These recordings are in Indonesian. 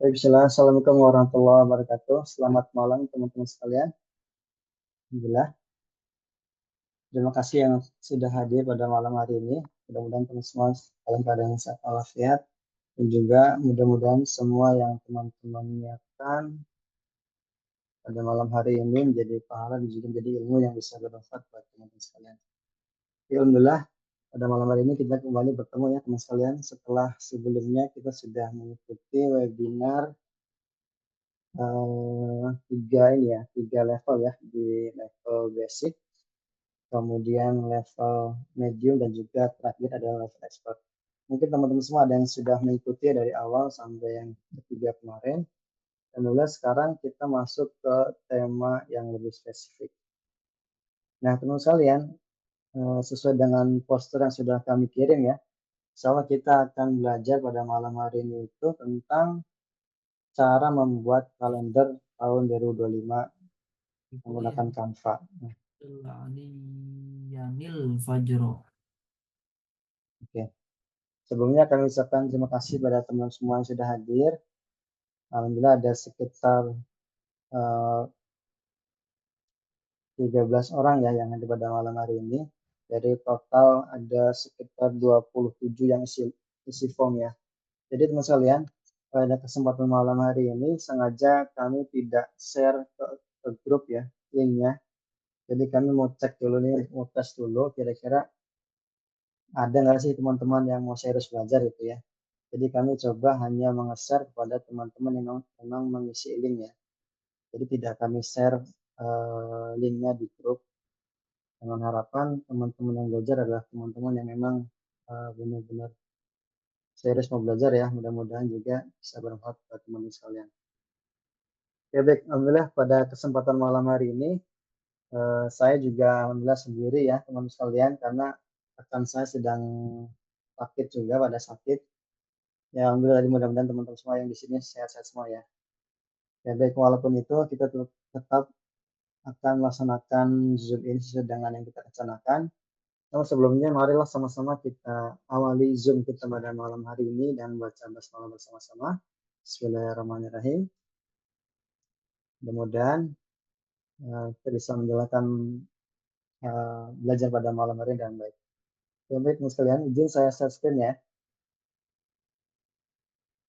Baik, Assalamualaikum warahmatullahi wabarakatuh. Selamat malam teman-teman sekalian. Alhamdulillah. Terima kasih yang sudah hadir pada malam hari ini. Mudah-mudahan teman semua dalam keadaan sehat walafiat. Dan juga mudah-mudahan semua yang teman-teman niatkan pada malam hari ini menjadi pahala dan juga menjadi ilmu yang bisa bermanfaat buat teman-teman sekalian. Alhamdulillah, pada malam hari ini kita kembali bertemu ya teman sekalian. Setelah sebelumnya kita sudah mengikuti webinar tiga level ya, di level basic, kemudian level medium, dan juga terakhir adalah level expert. Mungkin teman-teman semua ada yang sudah mengikuti dari awal sampai yang ketiga kemarin. Dan mulai sekarang kita masuk ke tema yang lebih spesifik. Nah, teman-teman sekalian, sesuai dengan poster yang sudah kami kirim ya, insya Allah kita akan belajar pada malam hari ini itu tentang cara membuat kalender tahun 2025 menggunakan Canva. Yanil Fajro. Oke. Sebelumnya kami ucapkan terima kasih pada teman semua yang sudah hadir. Alhamdulillah ada sekitar 13 orang ya yang hadir pada malam hari ini. Dari total ada sekitar 27 yang isi form ya. Jadi teman sekalian, pada kesempatan malam hari ini sengaja kami tidak share ke grup ya linknya. Jadi kami mau cek dulu nih, mau tes dulu kira-kira ada nggak sih teman-teman yang mau serius belajar gitu ya. Jadi kami coba hanya meng-share kepada teman-teman yang memang mengisi link ya. Jadi tidak kami share linknya di grup, dengan harapan teman-teman yang belajar adalah teman-teman yang memang benar-benar serius mau belajar ya. Mudah-mudahan juga bisa bermanfaat buat teman-teman sekalian. Ya baik, alhamdulillah pada kesempatan malam hari ini saya juga alhamdulillah sendiri ya teman-teman sekalian, karena rekan saya sedang sakit juga, pada sakit. Ya alhamdulillah, mudah-mudahan teman-teman semua yang di sini sehat-sehat semua ya. Ya baik, walaupun itu kita tetap akan melaksanakan Zoom ini sesuai dengan yang kita rencanakan. Namun sebelumnya marilah sama-sama kita awali Zoom kita pada malam hari ini dan baca basmalah bersama-sama. Bismillahirrahmanirrahim. Mudah-mudahan kita bisa menjalankan belajar pada malam hari ini dengan baik. Ya baik, teman sekalian, izin saya share screen ya.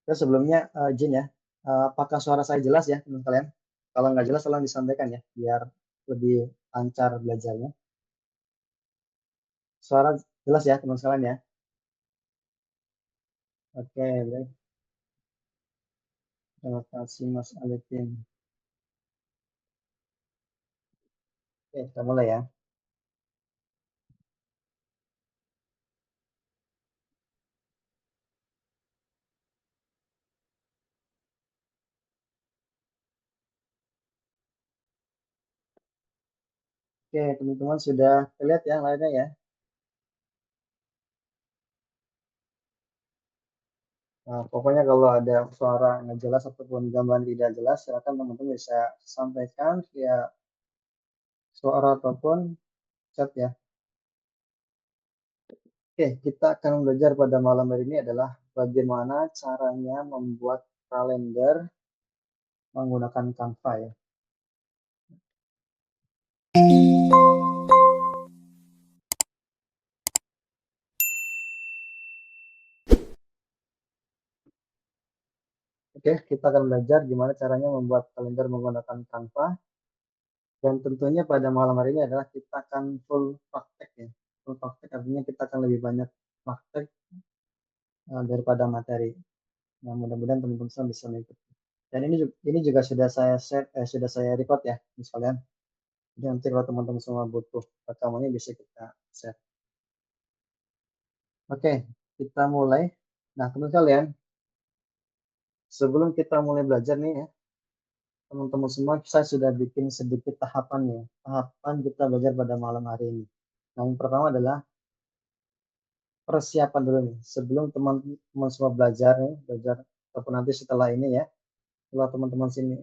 Terus sebelumnya izin ya, apakah suara saya jelas ya teman sekalian? Kalau nggak jelas tolong disampaikan ya, biar lebih lancar belajarnya. Suara jelas ya teman sekalian ya. Oke, baik. Terima kasih Mas Alipin. Oke, kita mulai ya. Oke, teman-teman sudah terlihat ya layarnya ya. Nah, pokoknya kalau ada suara nggak jelas ataupun gambar tidak jelas, silakan teman-teman bisa sampaikan via suara ataupun chat ya. Oke, kita akan belajar pada malam hari ini adalah bagaimana caranya membuat kalender menggunakan Canva ya. Oke, kita akan belajar gimana caranya membuat kalender menggunakan Canva. Dan tentunya pada malam hari ini adalah kita akan full praktek ya. Full praktek artinya kita akan lebih banyak praktek daripada materi. Nah, mudah-mudahan teman-teman semua bisa mengikuti. Dan ini juga sudah saya share, sudah saya record ya, misalnya. Jadi nanti kalau teman-teman semua butuh rekamannya bisa kita share. Oke, kita mulai. Nah, teman kalian, sebelum kita mulai belajar nih ya, teman-teman semua, saya sudah bikin sedikit tahapan ya. Tahapan kita belajar pada malam hari ini. Nah, yang pertama adalah persiapan dulu nih. Sebelum teman-teman semua belajar nih, belajar ataupun nanti setelah ini ya, kalau teman-teman sini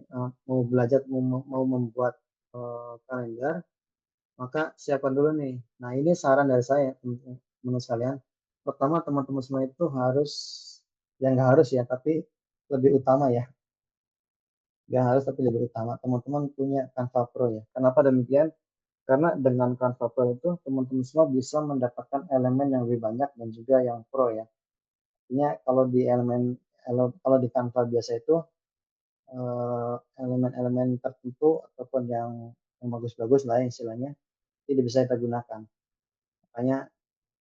mau belajar, mau membuat kalender, maka siapkan dulu nih. Nah, ini saran dari saya, teman-teman sekalian. Pertama, teman-teman semua itu harus, ya nggak harus ya, tapi lebih utama ya. Nggak harus, tapi lebih utama teman-teman punya Canva Pro ya. Kenapa demikian? Karena dengan Canva Pro itu teman-teman semua bisa mendapatkan elemen yang lebih banyak dan juga yang pro ya. Artinya kalau di Canva biasa itu elemen-elemen tertentu ataupun yang bagus-bagus lah ya istilahnya tidak bisa kita gunakan. Makanya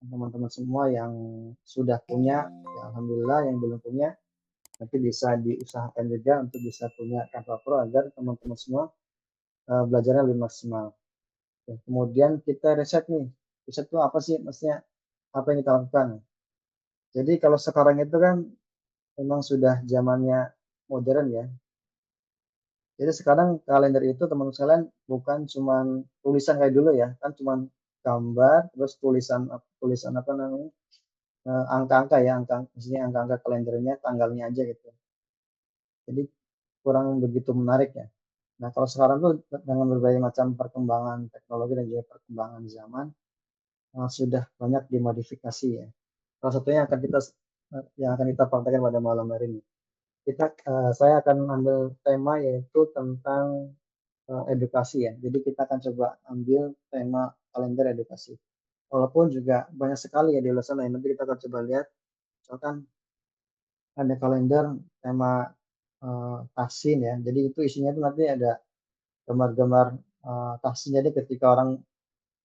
teman-teman semua yang sudah punya, ya alhamdulillah, yang belum punya nanti bisa diusahakan juga untuk bisa punya Canva Pro agar teman-teman semua belajarnya lebih maksimal. Ya, kemudian kita riset nih, riset itu apa sih, maksudnya apa yang kita lakukan. Jadi kalau sekarang itu kan memang sudah zamannya modern ya. Jadi sekarang kalender itu teman-teman sekalian bukan cuma tulisan kayak dulu ya, kan cuma gambar terus tulisan tulisan apa namanya, angka-angka ya, maksudnya angka-angka kalendernya, tanggalnya aja gitu. Jadi kurang begitu menarik ya. Nah, kalau sekarang tuh dengan berbagai macam perkembangan teknologi dan juga perkembangan zaman, sudah banyak dimodifikasi ya. Salah satunya yang akan kita praktekkan pada malam hari ini. Saya akan ambil tema yaitu tentang edukasi ya. Jadi kita akan coba ambil tema kalender edukasi. Walaupun juga banyak sekali ya di luar sana. Nanti kita akan coba lihat. Misalkan ada kalender tema tahsin ya. Jadi itu isinya itu nanti ada gambar-gambar tahsin. Jadi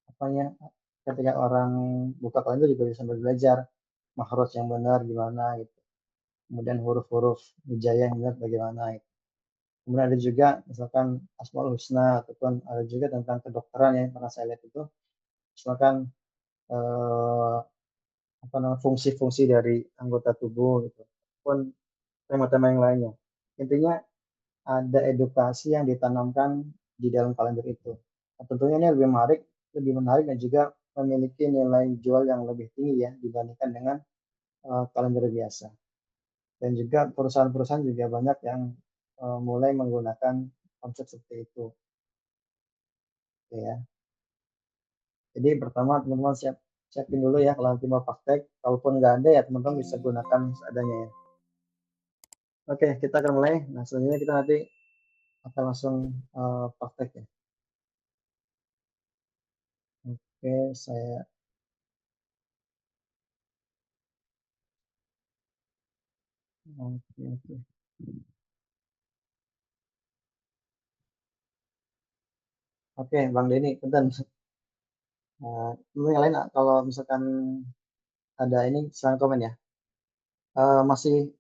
apanya, ketika orang buka kalender juga bisa sambil belajar makhraj yang benar gimana gitu. Kemudian huruf-huruf hijaiyah yang benar bagaimana gitu. Kemudian ada juga misalkan Asmaul Husna ataupun ada juga tentang kedokteran yang pernah saya lihat itu. Misalkan eh, apa namanya, fungsi-fungsi dari anggota tubuh gitu. Ataupun tema-tema yang lainnya. Intinya ada edukasi yang ditanamkan di dalam kalender itu. Nah, tentunya ini lebih menarik dan juga memiliki nilai jual yang lebih tinggi ya dibandingkan dengan kalender biasa. Dan juga perusahaan-perusahaan juga banyak yang mulai menggunakan konsep seperti itu. Oke ya. Jadi pertama teman-teman siapin dulu ya kalau nanti mau praktek. Kalaupun nggak ada ya teman-teman bisa gunakan seadanya ya. Oke, kita akan mulai. Nah, selanjutnya kita nanti akan langsung praktek ya. Oke, oke. Oke, Bang Denny, bentar. Yang lain kalau misalkan ada ini silahkan komen ya. Masih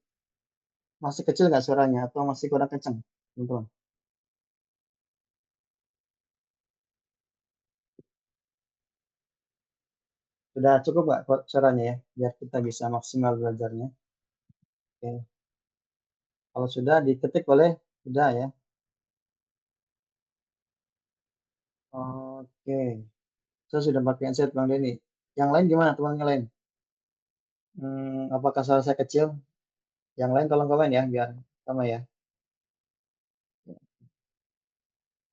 masih kecil nggak suaranya atau masih kurang kencang, teman-teman? Sudah cukup nggak suaranya ya, biar kita bisa maksimal belajarnya. Oke, kalau sudah diketik boleh, sudah ya. Oke, saya sudah pakai headset Bang Denny. Yang lain gimana teman yang lain? Apakah suara saya kecil? Yang lain tolong komen ya, biar sama ya.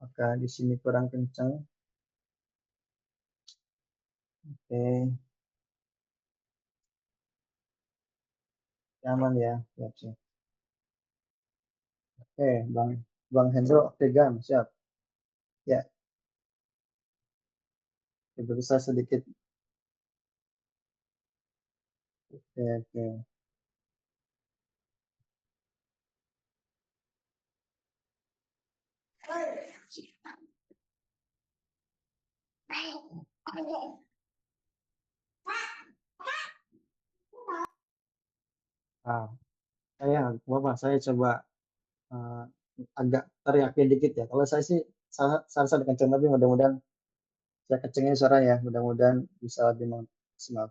Maka di sini kurang kencang. Oke, nyaman ya. Siap, siap. Oke, Bang Hendro pegang, siap. Ya, itu bisa sedikit. Oke, oke. Ah, saya coba eh, agak teriakin dikit ya. Kalau saya sih saya kenceng, tapi mudah-mudahan saya kencengin suara ya. Mudah-mudahan bisa lebih maksimal.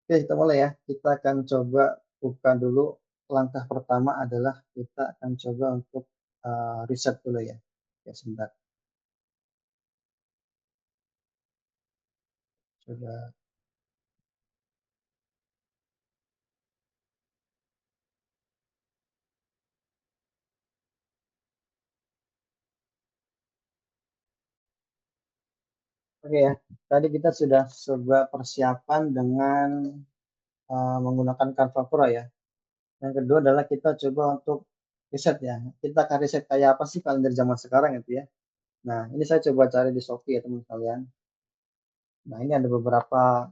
Oke, kita mulai ya. Kita akan coba buka dulu. Langkah pertama adalah kita akan coba untuk riset dulu ya. Ya, sebentar. Coba. Oke ya. Tadi kita sudah coba persiapan dengan menggunakan Canva Pro ya. Yang kedua adalah kita coba untuk riset ya. Kita akan riset kayak apa sih kalender zaman sekarang gitu ya. Nah, ini saya coba cari di Shopee ya teman kalian. Nah, ini ada beberapa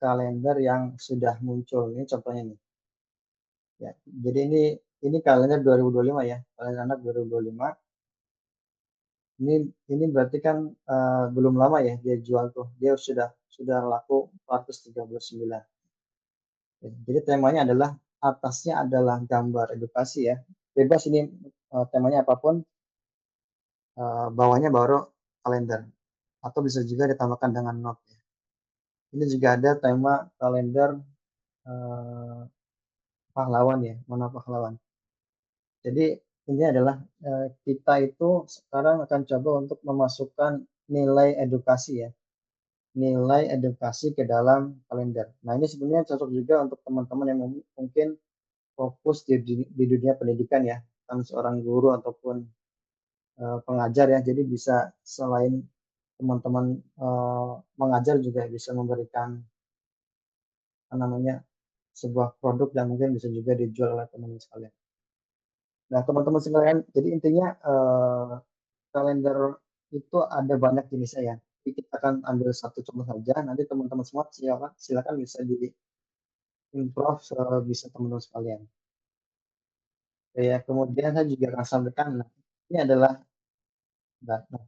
kalender yang sudah muncul. Ini contohnya nih. Ya, jadi ini kalender 2025 ya, kalender anak 2025. Ini berarti kan belum lama ya dia jual tuh. Dia sudah laku 439. Jadi temanya adalah atasnya adalah gambar edukasi ya. Bebas ini temanya apapun, bawahnya baru kalender atau bisa juga ditambahkan dengan note ya. Ini juga ada tema kalender eh, pahlawan ya, mana pahlawan. Jadi ini adalah kita itu sekarang akan coba untuk memasukkan nilai edukasi ya, nilai edukasi ke dalam kalender. Nah ini sebenarnya cocok juga untuk teman-teman yang mungkin fokus di dunia pendidikan ya, kan seorang guru ataupun pengajar ya. Jadi bisa selain teman-teman mengajar juga bisa memberikan apa namanya sebuah produk yang mungkin bisa juga dijual oleh teman-teman sekalian. Nah teman-teman sekalian, jadi intinya kalender itu ada banyak jenisnya ya. Jadi kita akan ambil satu contoh saja. Nanti teman-teman semua silakan bisa diimprove sebisa teman-teman sekalian. Ya, kemudian saya juga akan sampaikan, nah, ini adalah, nah,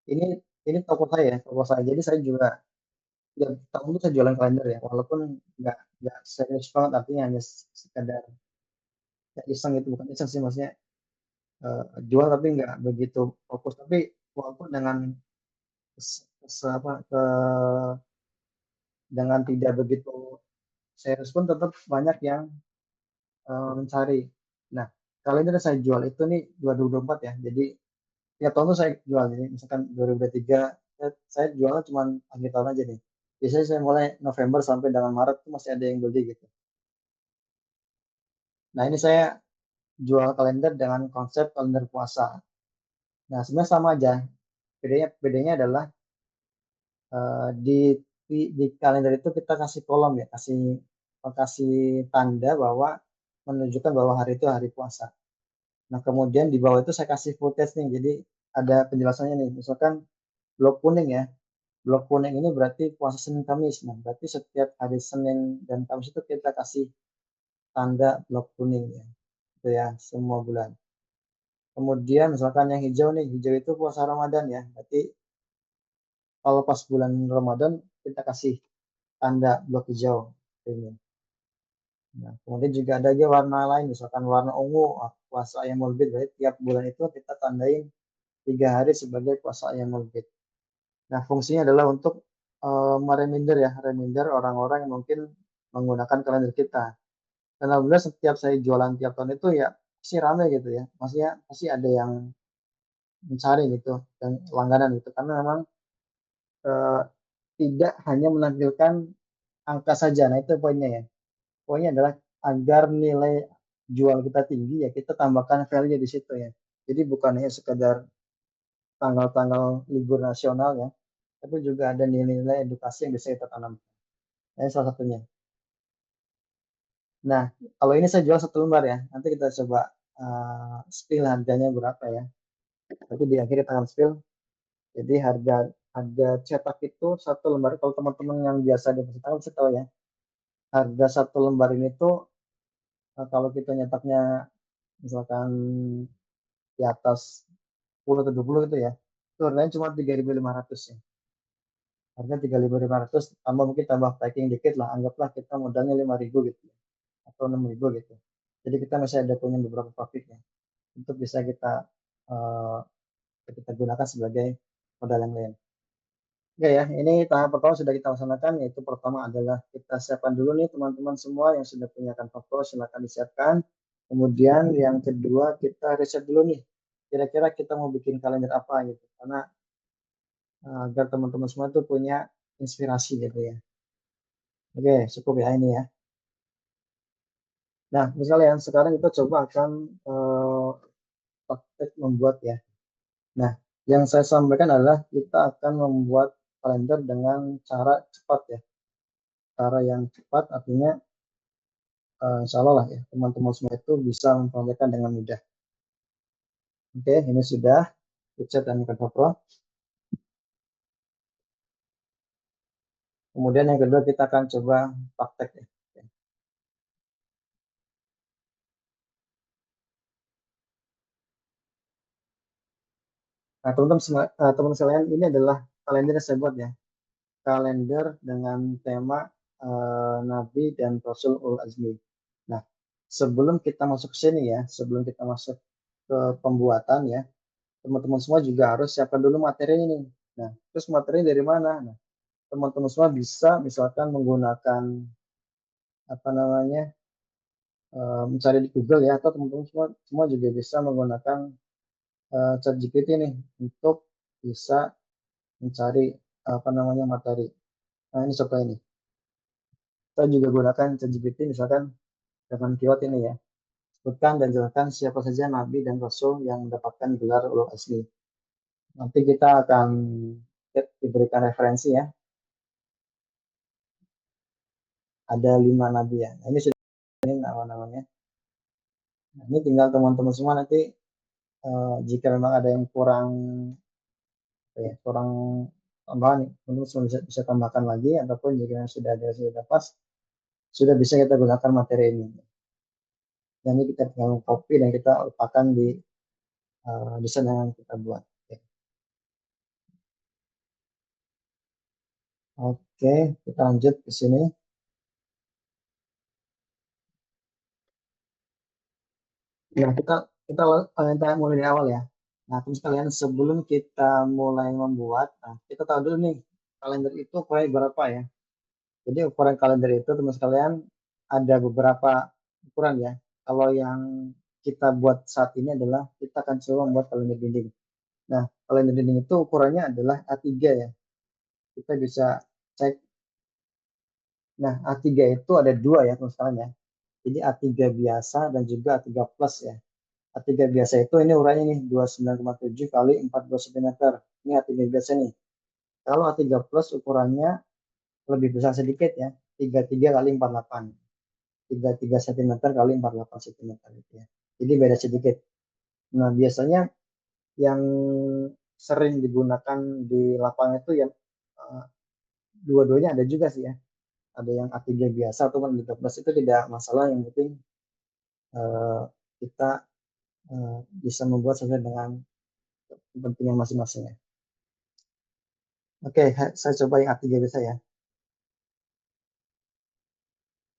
ini ini toko saya, ya, toko saya. Jadi saya juga ya tahun itu saya jualan kalender ya, walaupun nggak serius banget, artinya hanya sekedar ya, iseng itu bukan iseng sih maksudnya jual tapi nggak begitu fokus. Tapi walaupun dengan apa dengan tidak begitu serius pun tetap banyak yang mencari. Nah, kalau ini saya jual itu nih 2024 ya. Jadi tiap tahun tuh saya jual. Jadi misalkan 2023 saya jualnya cuma akhir tahun aja nih. Biasanya saya mulai November sampai dengan Maret tuh masih ada yang beli gitu. Nah, ini saya jual kalender dengan konsep kalender puasa. Nah, sebenarnya sama aja. Bedanya adalah di kalender itu kita kasih kolom ya, kasih tanda bahwa menunjukkan bahwa hari itu hari puasa. Nah, kemudian di bawah itu saya kasih full text nih. Jadi ada penjelasannya nih. Misalkan blok kuning ya. Blok kuning ini berarti puasa Senin Kamis. Nah, berarti setiap hari Senin dan Kamis itu kita kasih tanda blok kuning ya. Itu ya, semua bulan. Kemudian misalkan yang hijau nih, hijau itu puasa Ramadan ya. Berarti kalau pas bulan Ramadan kita kasih tanda blok hijau ini. Nah, kemudian juga ada lagi warna lain, misalkan warna ungu, puasa ayam mulbid. Berarti tiap bulan itu kita tandain 3 hari sebagai puasa ayam mulbid. Nah, fungsinya adalah untuk mereminder ya, reminder orang-orang yang mungkin menggunakan kalender kita. Dan alhamdulillah setiap saya jualan tiap tahun itu ya pasti ramai gitu ya. Maksudnya pasti ada yang mencari gitu dan langganan gitu. Karena memang eh, tidak hanya menampilkan angka saja. Nah, itu poinnya ya. Poinnya adalah agar nilai jual kita tinggi ya kita tambahkan value di situ ya. Jadi bukan hanya sekedar tanggal-tanggal libur nasional ya, tapi juga ada nilai-nilai edukasi yang bisa kita tanam. Ini salah satunya. Nah, kalau ini saya jual satu lembar ya. Nanti kita coba spill harganya berapa ya. Tapi di akhir kita akan spill. Jadi harga cetak itu satu lembar. Kalau teman-teman yang biasa di percetakan bisa tahu ya. Harga satu lembar ini tuh kalau kita nyetaknya misalkan di atas 10 atau 20 gitu ya. Itu harganya cuma 3.500 ya. Harga 3.500 tambah mungkin tambah packing dikit lah. Anggaplah kita modalnya 5.000 gitu ya. Atau 6.000 gitu. Jadi kita masih ada punya beberapa profit ya. Untuk bisa uh, kita gunakan sebagai modal yang lain. Oke ya, ini tahap pertama sudah kita laksanakan, yaitu pertama adalah kita siapkan dulu nih teman-teman semua yang sudah punya kantor silakan disiapkan. Kemudian yang kedua kita riset dulu nih, kira-kira kita mau bikin kalender apa gitu, karena agar teman-teman semua itu punya inspirasi gitu ya. Oke, cukup ya ini ya. Nah, misalnya yang sekarang kita coba akan praktek membuat ya. Nah, yang saya sampaikan adalah kita akan membuat kalender dengan cara cepat ya. Cara yang cepat artinya insya Allah lah ya teman-teman semua itu bisa mempraktekkan dengan mudah. Oke, ini sudah Wichat dan Canva Pro. Kemudian yang kedua kita akan coba praktek ya. Oke. Nah, teman-teman teman sekalian, ini adalah kalender yang saya buat ya. Kalender dengan tema Nabi dan Rasul Ul Azmi. Nah, sebelum kita masuk ke sini ya, sebelum kita masuk ke pembuatan ya, teman-teman semua juga harus siapkan dulu materi ini. Nah, terus materi dari mana? Nah, teman-teman semua bisa misalkan menggunakan apa namanya mencari di Google ya, atau teman-teman semua juga bisa menggunakan ChatGPT nih untuk bisa mencari apa namanya materi. Nah, ini contoh ini. Kita juga gunakan ChatGPT misalkan dengan keyword ini ya. Sebutkan dan jelaskan siapa saja nabi dan rasul yang mendapatkan gelar ulul asli. Nanti kita akan diberikan referensi ya. Ada 5 nabi ya. Nah, ini sudah ini nama-namanya. Nah, ini tinggal teman-teman semua nanti jika memang ada yang kurang apa ya, kurang tambahan, teman-teman semua bisa tambahkan lagi, ataupun jika yang sudah ada sudah pas, sudah bisa kita gunakan materi ini. Dan ini kita tinggal copy dan kita letakkan di desain yang kita buat. Oke, oke, kita lanjut ke sini. Nah, kita mulai dari awal ya. Nah, terus kalian sebelum kita mulai membuat, nah, kita tahu dulu nih kalender itu ukuran berapa ya. Jadi ukuran kalender itu teman sekalian ada beberapa ukuran ya. Kalau yang kita buat saat ini adalah kita akan coba membuat kalender dinding. Nah, kalender dinding itu ukurannya adalah A3 ya. Kita bisa cek. Nah, A3 itu ada dua ya teman sekalian ya. Jadi A3 biasa dan juga A3 plus ya. A3 biasa itu ini ukurannya nih 29,7 kali 40 cm. Ini A3 biasa nih. Kalau A3 plus ukurannya lebih besar sedikit ya. 33 kali 48. 33 cm kali 48 cm gitu ya. Jadi beda sedikit. Nah, biasanya yang sering digunakan di lapangan itu yang eh, dua-duanya ada juga sih ya. Ada yang A3 biasa ataupun A3 plus itu tidak masalah. Yang penting eh, kita bisa membuat sesuai dengan kepentingan masing-masing ya. Oke, saya coba yang A3 biasa ya.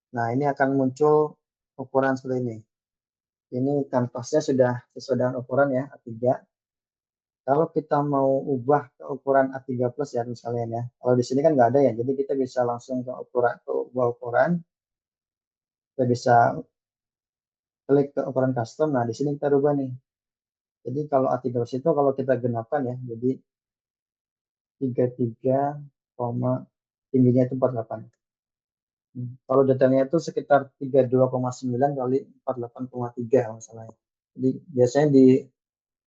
Nah, ini akan muncul ukuran seperti ini. Ini kanvasnya sudah sesuai dengan ukuran ya, A3. Kalau kita mau ubah ke ukuran A3 plus ya misalnya ya. Kalau di sini kan nggak ada ya, jadi kita bisa langsung ke ubah ukuran. Kita bisa klik ke ukuran custom. Nah, di sini kita rubah nih. Jadi kalau A3 plus itu kalau kita genapkan ya, jadi 33, tingginya itu 48. Kalau detailnya itu sekitar 32,9 kali 48,3 masalahnya. Jadi biasanya di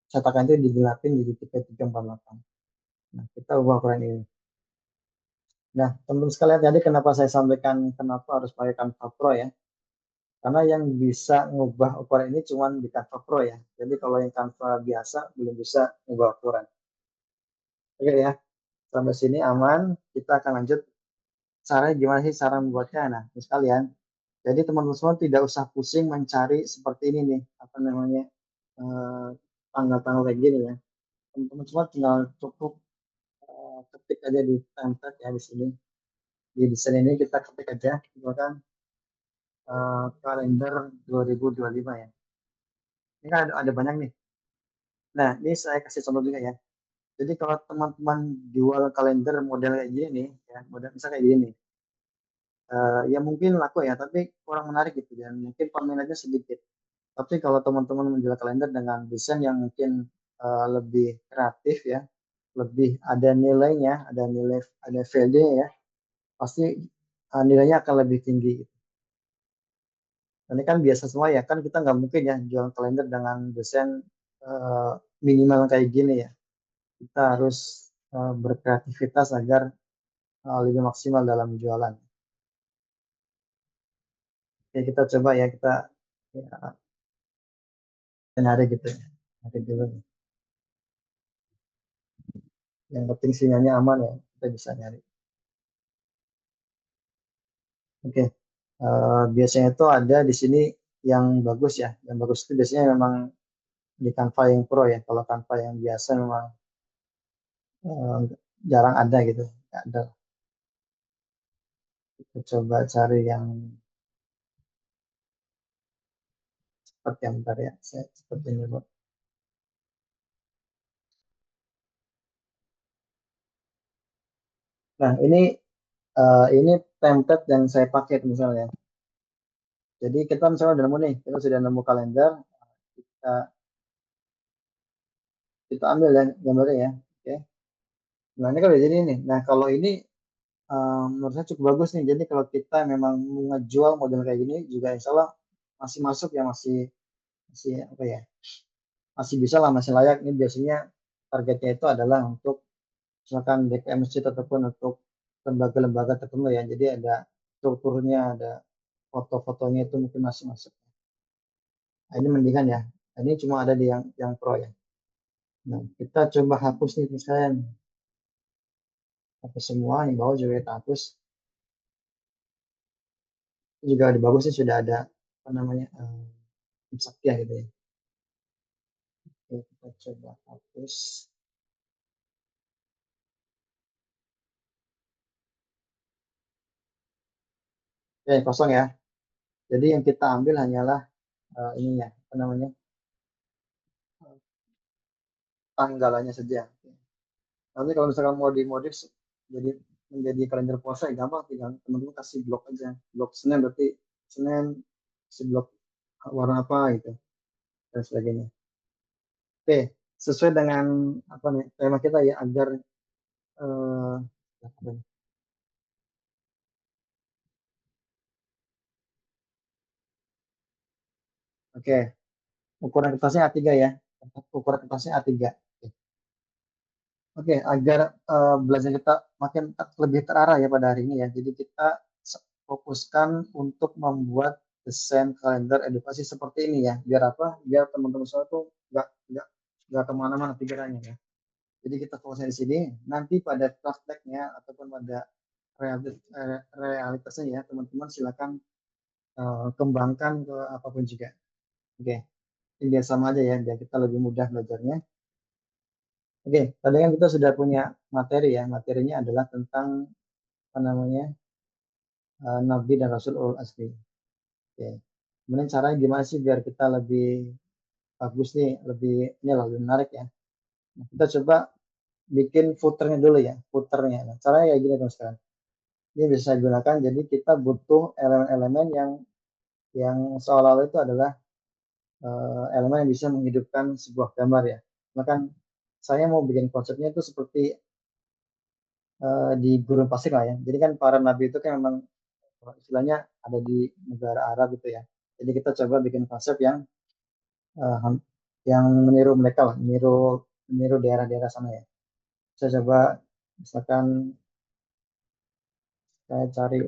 cetakan itu digelapin jadi 3348. Nah, kita ubah ukuran ini. Nah, teman-teman sekalian tadi kenapa saya sampaikan kenapa harus pakai Canva Pro ya? Karena yang bisa ngubah ukuran ini cuma di Canva Pro ya. Jadi kalau yang Canva biasa belum bisa ngubah ukuran. Oke ya, sampai sini aman. Kita akan lanjut. Caranya gimana sih cara membuatnya? Nah, teman sekalian. Jadi teman-teman semua tidak usah pusing mencari seperti ini nih, apa namanya, eh, tanggal-tanggal kayak gini ya. Teman-teman semua tinggal cukup ketik aja di template ya di sini. Di desain ini kita ketik aja, misalkan kalender 2025 ya. Ini kan ada banyak nih. Nah, ini saya kasih contoh juga ya. Jadi kalau teman-teman jual kalender model kayak gini nih, ya, model misalnya kayak gini nih, ya mungkin laku ya, tapi kurang menarik gitu dan mungkin peminatnya sedikit. Tapi kalau teman-teman menjual kalender dengan desain yang mungkin lebih kreatif ya, lebih ada nilainya, ada value ya, pasti nilainya akan lebih tinggi. Ini kan biasa semua ya, kan kita nggak mungkin ya jual kalender dengan desain eh, minimal kayak gini ya. Kita harus berkreativitas agar lebih maksimal dalam jualan. Oke, kita coba ya, kita ya, hari gitu ya. Nanti dulu. Yang penting sinyalnya aman ya, kita bisa nyari. Oke, biasanya itu ada di sini yang bagus ya. Yang bagus itu biasanya memang di Canva yang Pro ya. Kalau Canva yang biasa memang eh, jarang ada gitu. Nggak ada. Kita coba cari yang cepat yang bentar ya. Saya seperti ini. Nah, ini template yang saya pakai misalnya. Jadi kita misalnya udah nemu nih, kita sudah nemu kalender, kita, kita ambil ya gambarnya ya. Oke. Nah, ini kalau jadi ini. Nah, kalau ini menurut saya cukup bagus nih. Jadi kalau kita memang mau ngejual model kayak gini juga insya Allah masih masuk ya, masih masih apa ya, masih bisa lah, masih layak. Ini biasanya targetnya itu adalah untuk misalkan DPM masjid ataupun untuk lembaga-lembaga tertentu ya. Jadi ada strukturnya, ada foto-fotonya itu mungkin masih masuk. Nah, ini mendingan ya. Nah, ini cuma ada di yang pro ya. Nah, kita coba hapus nih misalnya, hapus semua, yang bawah juga kita hapus. Ini juga di bagus sih sudah ada apa namanya Sakya gitu ya. Oke, kita coba hapus. Oke, kosong ya. Jadi yang kita ambil hanyalah ininya, apa namanya, tanggalannya saja. Nanti kalau misalkan mau dimodif jadi menjadi kalender puasa ya gampang, tinggal teman-teman kasih blok aja. Blok Senin berarti Senin si blok warna apa gitu dan sebagainya. Oke, sesuai dengan apa nih tema kita ya agar eh, apa nih? Oke, ukuran kertasnya A3 ya. Ukuran kertasnya A3. Oke, agar belajar kita makin lebih terarah ya pada hari ini ya. Jadi kita fokuskan untuk membuat desain kalender edukasi seperti ini ya. Biar apa? Biar teman-teman semua tuh nggak kemana-mana pikirannya ya. Jadi kita fokusnya di sini. Nanti pada prakteknya ataupun pada realitasnya ya, teman-teman silakan kembangkan ke apapun juga. Oke, ini biar sama aja ya, biar kita lebih mudah belajarnya. Oke, tadi kan kita sudah punya materi ya. Materinya adalah tentang apa namanya Nabi dan Rasul Ulul Azmi. Oke. Kemudian caranya gimana sih biar kita lebih bagus nih, lebih ini lah, lebih menarik ya. Nah, kita coba bikin footernya dulu ya, footernya. Nah, caranya kayak gini teman sekarang. Ini bisa saya gunakan. Jadi kita butuh elemen-elemen yang seolah-olah itu adalah elemen yang bisa menghidupkan sebuah gambar ya. Bahkan saya mau bikin konsepnya itu seperti di gurun pasir lah ya. Jadi kan para nabi itu kan memang istilahnya ada di negara Arab gitu ya. Jadi kita coba bikin konsep eh, yang meniru mereka lah, meniru meniru daerah-daerah sana ya. Saya coba misalkan saya cari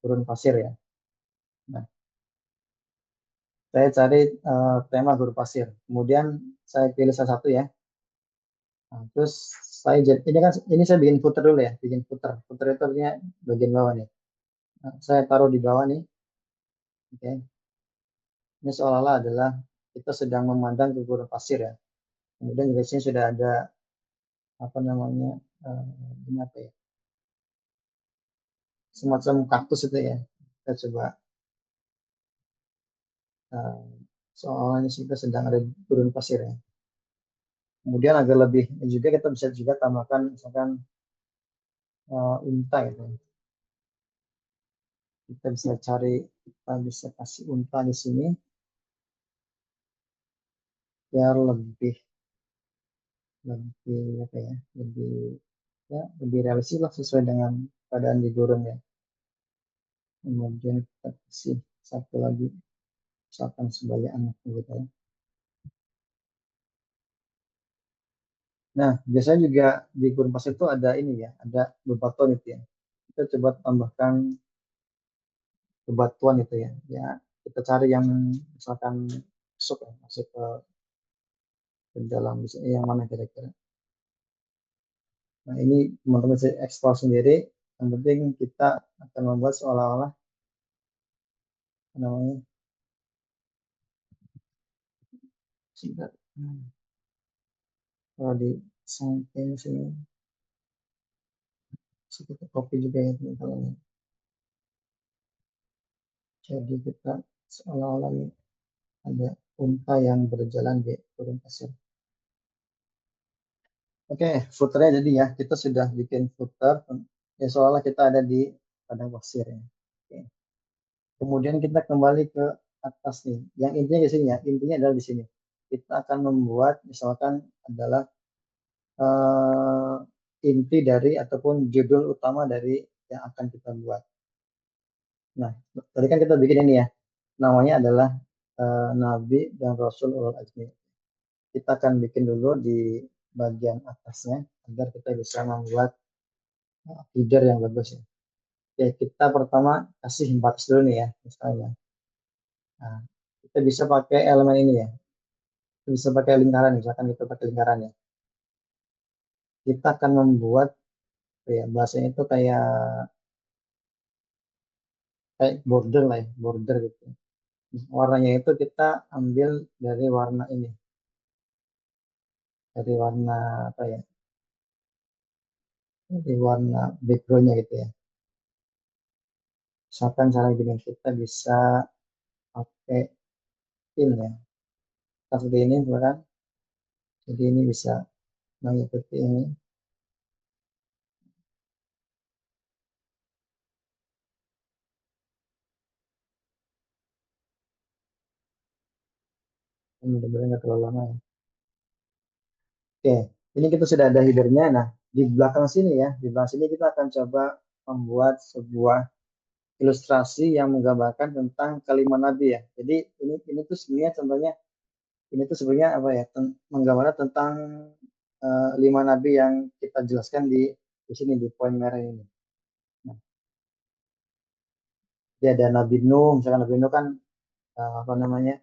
gurun pasir ya. Nah, saya cari tema gurun pasir. Kemudian saya pilih salah satu ya. Nah, terus ini kan ini saya bikin footer dulu ya, bikin footer. Footer itu artinya bagian bawah nih. Nah, saya taruh di bawah nih. Oke. Ini seolah-olah adalah kita sedang memandang ke gurun pasir ya. Kemudian juga sini sudah ada apa namanya eh, ini apa ya, semacam kaktus itu ya. Kita coba eh, soalnya kita sedang ada di gurun pasir ya. Kemudian agak lebih juga kita bisa juga tambahkan misalkan unta gitu. Kita bisa cari, kita bisa kasih unta di sini biar lebih lebih apa ya, lebih ya lebih realistis lah sesuai dengan keadaan di gurun ya. Kemudian kita kasih satu lagi misalkan sebagai anak gitu ya. Nah, biasanya juga di gurun pasir itu ada ini ya, ada bebatuan itu ya. Kita coba tambahkan bebatuan itu ya. Ya, kita cari yang misalkan masuk ya, masuk ke ke dalam di sini yang mana kira-kira. Nah, ini teman-teman bisa eksplor sendiri. Yang penting kita akan membuat seolah-olah apa namanya sebentar. Kalau di samping sini, kita copy juga ya teman-teman. Jadi kita seolah-olah ini ada unta yang berjalan di gurun pasir. Oke, footernya jadi ya, kita sudah bikin footer, ya seolah kita ada di padang pasir ya. Oke. Kemudian kita kembali ke atas nih. Yang intinya di sini ya, intinya adalah di sini. Kita akan membuat misalkan adalah eh, inti dari ataupun judul utama dari yang akan kita buat. Nah, tadi kan kita bikin ini ya, namanya adalah Nabi dan Rasul Ulul Azmi. Kita akan bikin dulu di bagian atasnya agar kita bisa membuat header yang bagus ya. Oke, kita pertama kasih batas dulu nih ya, misalnya. Nah, kita bisa pakai elemen ini ya. Bisa pakai lingkaran, misalkan kita pakai lingkaran ya. Kita akan membuat ya bahasanya itu kayak kayak border lah ya, border gitu. Warnanya itu kita ambil dari warna ini, dari warna apa ya? Dari warna backgroundnya gitu ya. Misalkan cara gini kita bisa pakai pin ya. Seperti ini bukan? Jadi ini bisa mengikuti ini. Ini benar-benar nggak terlalu lama ya. Oke, ini kita sudah ada headernya. Nah, di belakang sini ya, di belakang sini kita akan coba membuat sebuah ilustrasi yang menggambarkan tentang kalimat Nabi ya. Jadi ini tuh sebenarnya contohnya ini tuh sebenarnya apa ya? Menggambarkan tentang lima Nabi yang kita jelaskan di sini di poin merah ini. Nah, dia ada Nabi Nuh, misalkan Nabi Nuh kan apa namanya?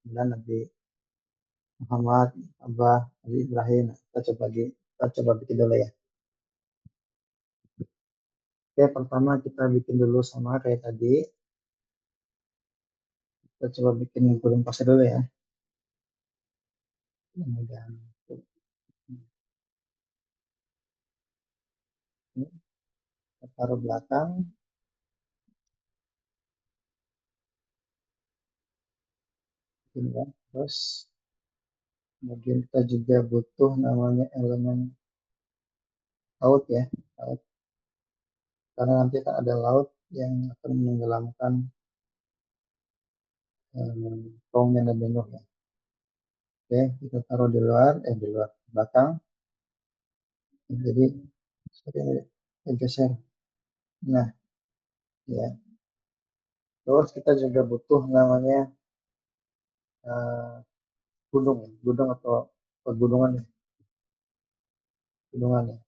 Dan Nabi Muhammad, Abah, Nabi Ibrahim. Nah, kita coba bikin dulu ya. Oke, pertama kita bikin dulu sama kayak tadi. Kita coba bikin gulung pasir dulu ya. Kemudian ini kita taruh belakang. Ini ya. Terus kemudian kita juga butuh namanya elemen laut ya. Laut. Karena nanti akan ada laut yang akan menenggelamkan tongnya dan benuk ya. Oke, kita taruh di luar, di luar belakang. Jadi seperti ini, kita geser. Nah, ya. Terus kita juga butuh namanya eh, gunung, gunung atau pegunungan, gunungan ya.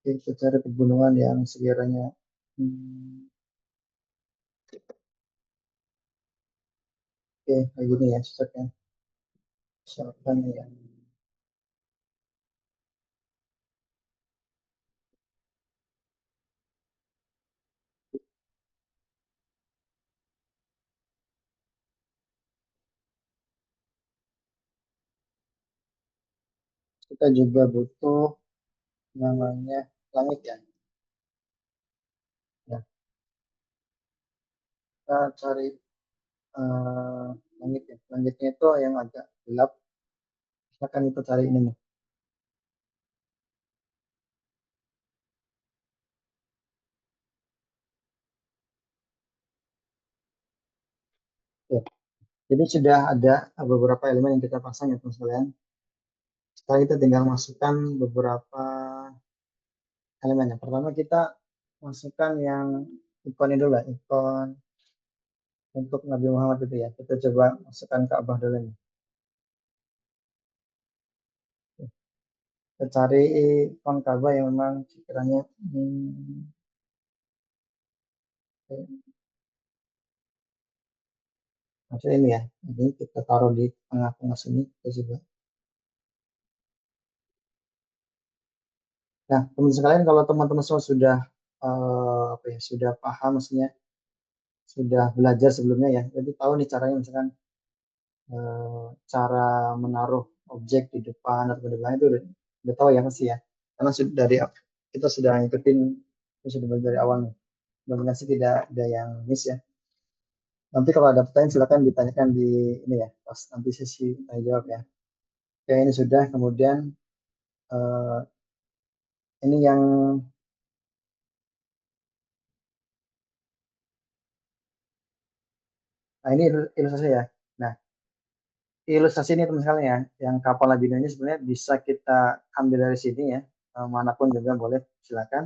Oke, kita cari pegunungan yang sekiranya hmm, oke, kayak gini ya, cocoknya. Misalkan yang kita juga butuh namanya langit ya. Ya, kita cari eh, langit ya. Langitnya itu yang agak gelap. Misalkan kita cari ini nih. Ya. Jadi sudah ada beberapa elemen yang kita pasang ya teman sekalian. Sekarang kita tinggal masukkan beberapa elemen. Yang pertama kita masukkan yang ikonnya dulu ya, ikon untuk Nabi Muhammad itu ya. Kita coba masukkan ke Abah dulu nih. Kita cari ikon Ka'bah yang memang sekiranya Maksudnya ini ya, ini kita taruh di tengah-tengah sini, kita coba. Nah, teman sekalian, kalau teman-teman semua sudah apa ya, sudah paham, maksudnya sudah belajar sebelumnya ya, jadi tahu nih caranya, misalkan cara menaruh objek di depan atau di belakang itu udah tahu ya pasti ya, karena sudah dari kita sudah ngikutin, kita sudah belajar dari awal nih. Mudah-mudahan sih tidak ada yang miss ya. Nanti kalau ada pertanyaan silakan ditanyakan di ini ya, pas nanti sesi tanya jawab ya. Oke, ini sudah. Kemudian eh, ini yang, nah ini ilustrasi ya. Nah, ilustrasi ini teman sekalian ya, yang kapal Labino ini sebenarnya bisa kita ambil dari sini ya, manapun juga boleh, silakan.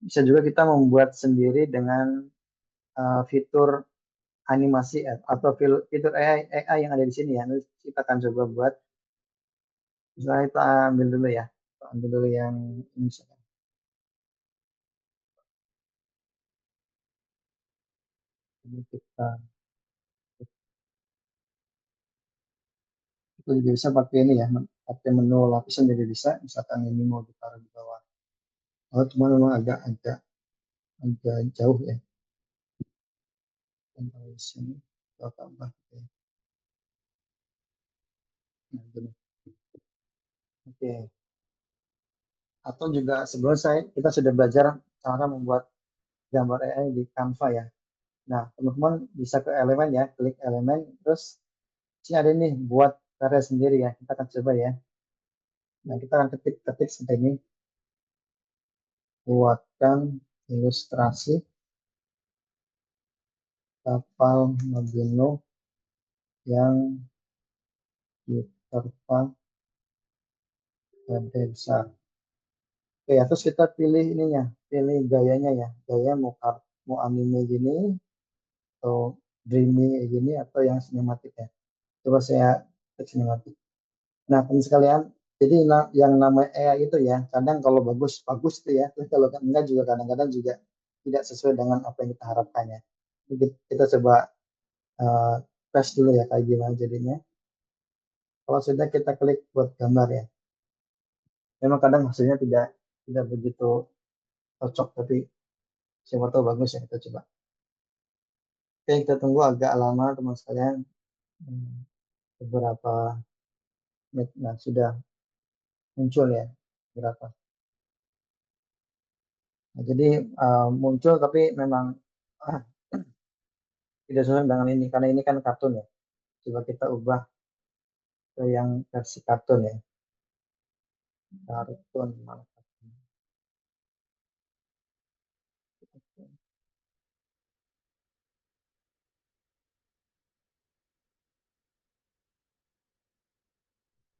Bisa juga kita membuat sendiri dengan fitur animasi atau fitur AI yang ada di sini ya. Nanti kita akan coba buat. Misalnya kita ambil dulu ya, kita ambil dulu yang ini misalkan. Ini kita juga bisa pakai ini ya, pakai menu lapisan juga bisa. Misalkan ini mau ditaruh di bawah. Oh, cuma memang agak agak agak jauh ya. Dari sini kita tambah. Oke. Nah, gini. Oke. Atau juga sebelum kita sudah belajar cara membuat gambar AI di Canva ya. Nah, teman-teman bisa ke elemen ya, klik elemen, terus sini ada nih buat karya sendiri ya. Kita akan coba ya. Nah, kita akan ketik-ketik seperti ini, buatkan ilustrasi kapal Nabino yang diterpa badai besar. Oke ya, terus kita pilih ininya, pilih gayanya ya. Gaya mau anime gini, atau dreamy gini, atau yang sinematik ya. Coba saya klik sinematik. Nah, teman sekalian, jadi yang namanya AI itu ya, kadang kalau bagus, bagus tuh ya. Terus kalau enggak juga kadang-kadang juga tidak sesuai dengan apa yang kita harapkan ya. Jadi kita coba eh, tes dulu ya, kayak gimana jadinya. Kalau sudah kita klik buat gambar ya. Memang kadang hasilnya tidak tidak begitu cocok, tapi siapa tahu bagus ya, kita coba. Oke, kita tunggu agak lama teman sekalian. Hmm, Beberapa menit. Nah, sudah muncul ya berapa. Nah, jadi muncul tapi memang ah, tidak sesuai dengan ini, karena ini kan kartun ya. Coba kita ubah ke yang versi kartun ya. Kartun mana kartun?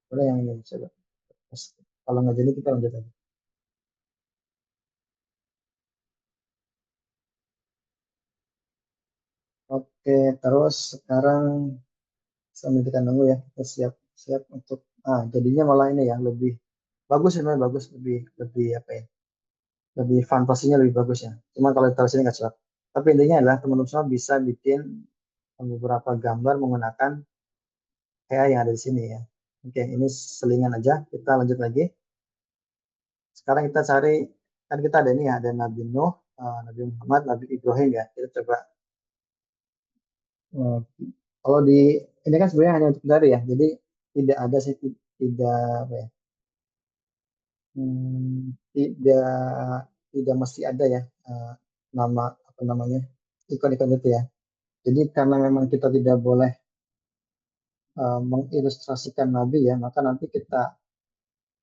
Boleh yang ini coba. Terus, kalau nggak jadi kita lanjut lagi. Oke, terus sekarang sambil kita nunggu ya, kita siap-siap untuk, jadinya malah ini ya, lebih bagus sebenarnya, bagus, lebih lebih apa ya, lebih fantasinya lebih bagus ya. Cuma kalau ditaruh sini nggak cocok. Tapi intinya adalah teman-teman semua bisa bikin beberapa gambar menggunakan AI yang ada di sini ya. Oke, ini selingan aja. Kita lanjut lagi. Sekarang kita cari, kan kita ada ini ya, ada Nabi Nuh, Nabi Muhammad, Nabi Ibrahim ya. Kita coba. eh, Kalau di ini kan sebenarnya hanya untuk dari ya. Jadi tidak ada sih, tidak apa ya, tidak tidak mesti ada ya, nama apa namanya, ikon-ikon itu ya. Jadi karena memang kita tidak boleh mengilustrasikan Nabi ya, maka nanti kita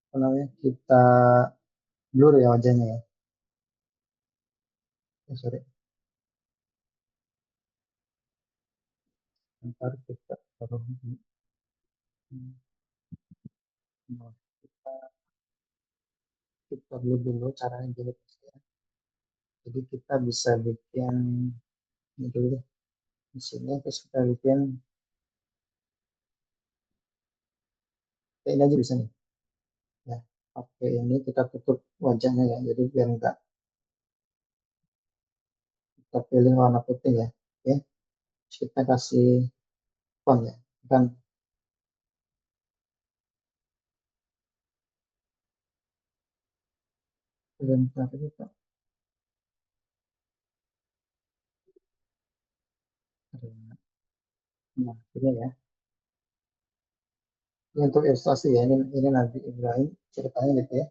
apa namanya, kita blur ya wajahnya ya. Sorry, ntar kita taruh nah, kita blur dulu caranya dulu ya. Jadi kita bisa bikin ini dulu deh, di sini, terus kita bikin kayak ini aja bisa nih ya. Oke, ini kita tutup wajahnya ya, jadi biar enggak, kita pilih warna putih ya. Oke, terus kita kasih font ya, bukan bentar kita. Nah, ini ya. Ini untuk ilustrasi ya. Ini Nabi Ibrahim ceritanya gitu ya.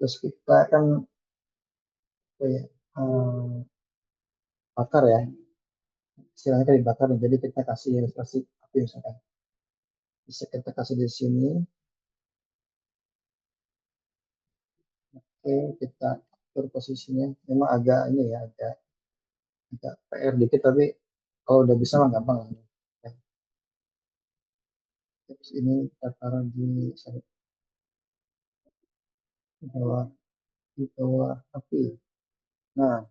Terus kita kan apa ya, bakar ya. Istilahnya kan dibakar. Jadi kita kasih ilustrasi api misalkan. Bisa kita kasih di sini. Oke, kita atur posisinya. Memang agak ini ya, agak PR dikit tapi kalau udah bisa mah gampang lah. Ya, terus ini kita taruh di bawah di bawah api. Nah,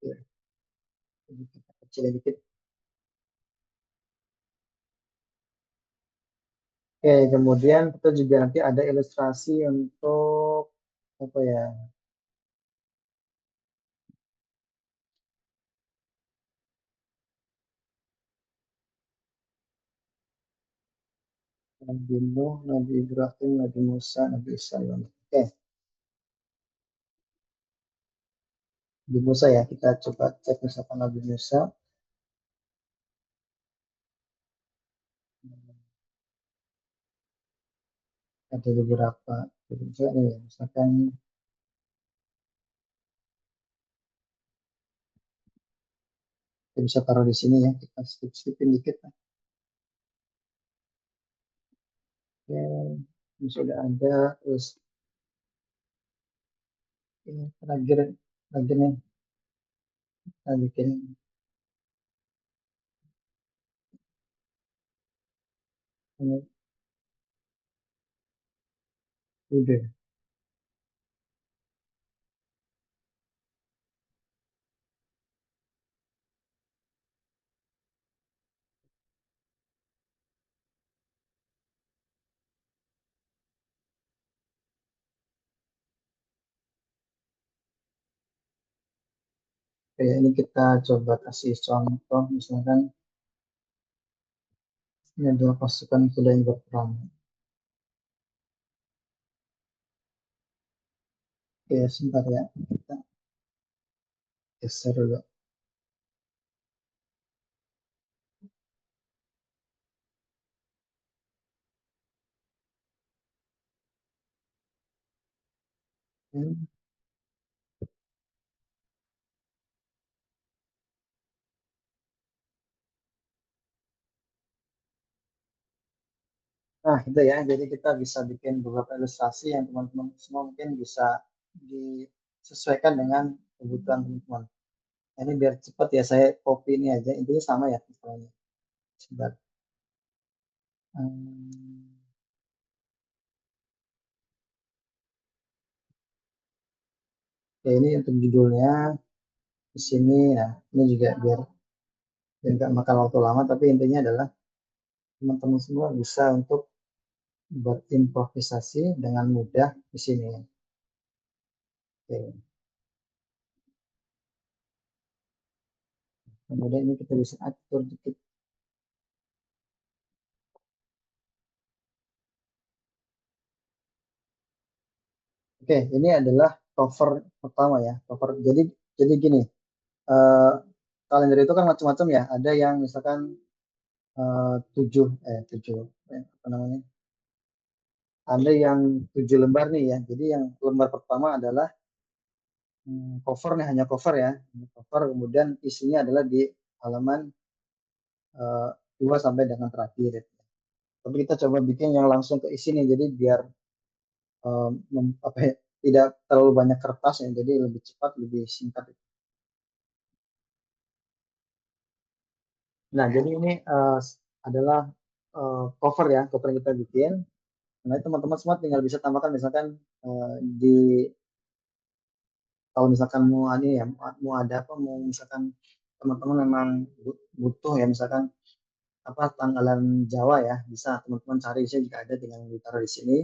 ya, jadi kita kecilin dikit. Oke, kemudian kita juga nanti ada ilustrasi untuk apa ya? Nabi Nuh, Nabi Ibrahim, Nabi Musa, Nabi Isa. Oke, Nabi Musa ya. Kita coba cek misalkan Nabi Musa. Ada beberapa. Misalnya, ya, misalkan kita bisa taruh di sini ya. Kita skip-skipin dikit. Oke, ini sudah ada. Terus ini terakhir nih. Kita bikin ini udah. Oke, ini kita coba kasih contoh. Misalkan ini adalah pasukan kuda yang berperang. Oke, sebentar ya. Kita geser dulu. Hmm. Nah, itu ya. Jadi kita bisa bikin beberapa ilustrasi yang teman-teman semua mungkin bisa disesuaikan dengan kebutuhan teman-teman. Nah, ini biar cepat ya, saya copy ini aja. Intinya sama ya, misalnya. Sebentar. Hmm, ya, ini untuk judulnya di sini. Nah, ini juga biar nggak makan waktu lama, tapi intinya adalah teman-teman semua bisa untuk berimprovisasi dengan mudah di sini. Oke. Kemudian ini kita bisa atur dikit. Oke, ini adalah cover pertama ya. Cover. Jadi gini, eh, kalender itu kan macam-macam ya. Ada yang misalkan tujuh, apa namanya? Ada yang 7 lembar nih ya. Jadi yang lembar pertama adalah cover nih, hanya cover ya. Cover, kemudian isinya adalah di halaman eh, 2 sampai dengan terakhir. Tapi kita coba bikin yang langsung ke isi nih, jadi biar apa ya, tidak terlalu banyak kertas ya, jadi lebih cepat, lebih singkat. Nah, jadi ini adalah cover ya, cover yang kita bikin. Nah, teman-teman semua tinggal bisa tambahkan misalkan di kalau misalkan mau ada ya, mau ada apa, mau misalkan teman-teman memang butuh ya, misalkan apa tanggalan Jawa ya, bisa teman-teman cari, saya juga ada, tinggal ditaruh di sini.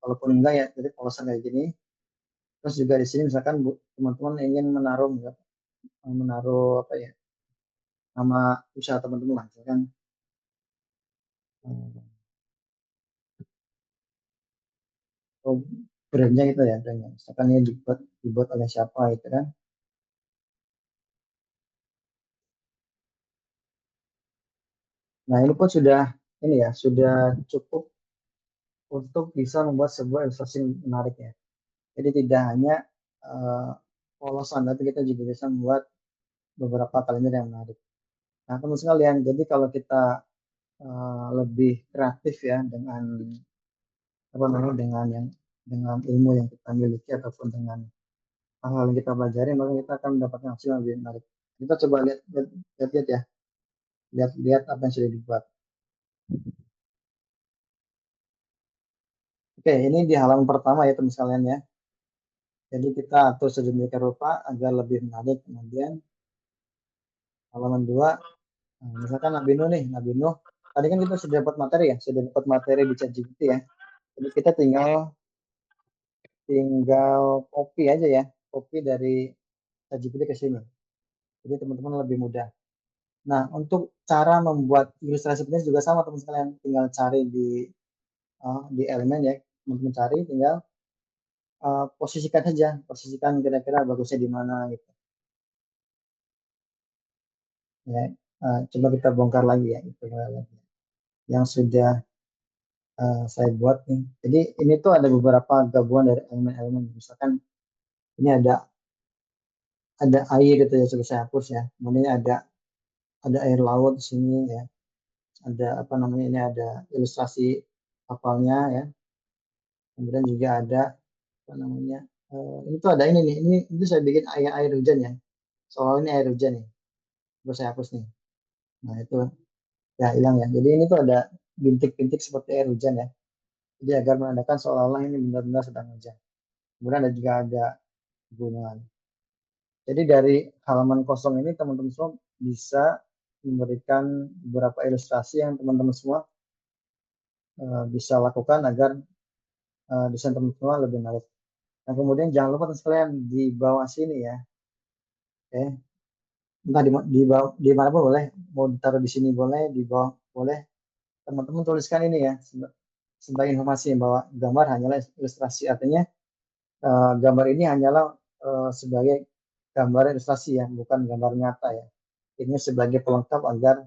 Walaupun enggak ya, jadi polosan kayak gini. Terus juga di sini misalkan teman-teman ingin menaruh apa ya, nama usaha teman-teman lah, misalkan oh, brandnya gitu ya, brandnya. Misalkan ini dibuat oleh siapa gitu kan. Nah ini pun sudah ini ya, sudah cukup untuk bisa membuat sebuah ilustrasi menarik ya. Jadi tidak hanya uh, polosan, tapi kita juga bisa membuat beberapa kalimat yang menarik. Nah teman sekalian, jadi kalau kita lebih kreatif ya dengan apa namanya dengan ilmu yang kita miliki ataupun dengan hal-hal yang kita pelajari, maka kita akan mendapatkan hasil yang lebih menarik. Kita coba lihat ya, lihat apa yang sudah dibuat. Oke, ini di halaman pertama ya teman sekalian ya. Jadi kita atur sedemikian rupa agar lebih menarik. Kemudian halaman 2, nah, misalkan Nabi Nuh. Tadi kan kita sudah dapat materi ya, sudah dapat materi di ChatGPT ya. Jadi kita tinggal tinggal copy aja ya, copy dari ChatGPT ke sini. Jadi teman-teman lebih mudah. Nah, untuk cara membuat ilustrasi ini juga sama teman sekalian, tinggal cari di elemen ya, teman-teman cari, tinggal posisikan saja, posisikan kira-kira bagusnya di mana gitu. Ya, coba kita bongkar lagi ya, itu lagi yang sudah saya buat nih. Jadi ini tuh ada beberapa gabungan dari elemen-elemen. Misalkan ini ada air gitu ya, coba saya hapus ya. Kemudian ada air laut di sini ya. Ada apa namanya ini ada ilustrasi kapalnya ya. Kemudian juga ada apa namanya ini tuh ada ini nih. Ini itu saya bikin air air hujan ya. Soalnya ini air hujan nih. Terus saya hapus nih. Nah itu ya hilang ya. Jadi ini tuh ada bintik-bintik seperti air hujan ya. Jadi agar menandakan seolah-olah ini benar-benar sedang hujan. Kemudian ada juga ada gunungan. Jadi dari halaman kosong ini teman-teman semua bisa memberikan beberapa ilustrasi yang teman-teman semua bisa lakukan agar desain teman-teman semua lebih menarik. Nah kemudian jangan lupa sekalian di bawah sini ya, oke. Entah di mana pun boleh, mau ditaruh di sini boleh, di bawah boleh. Teman-teman tuliskan ini ya sebagai informasi bahwa gambar hanyalah ilustrasi, artinya gambar ini hanyalah sebagai gambar ilustrasi ya, bukan gambar nyata ya. Ini sebagai pelengkap agar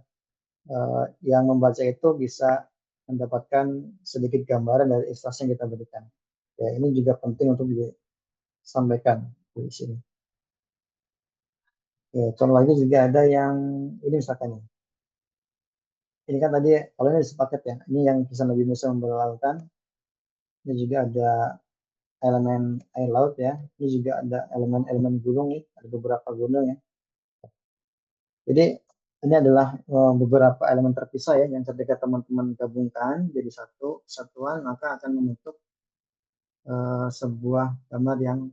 yang membaca itu bisa mendapatkan sedikit gambaran dari ilustrasi yang kita berikan. Ya, ini juga penting untuk disampaikan di sini. Ya, contoh lagi juga ada yang ini misalkan ya. Ini kan tadi kalau ini sepaket ya. Ini yang bisa lebih bisa memperlakukan. Ini juga ada elemen air laut ya. Ini juga ada elemen-elemen gunung nih. Ada beberapa gunung ya. Jadi ini adalah beberapa elemen terpisah ya yang ketika teman-teman gabungkan jadi satu satuan maka akan membentuk sebuah gambar yang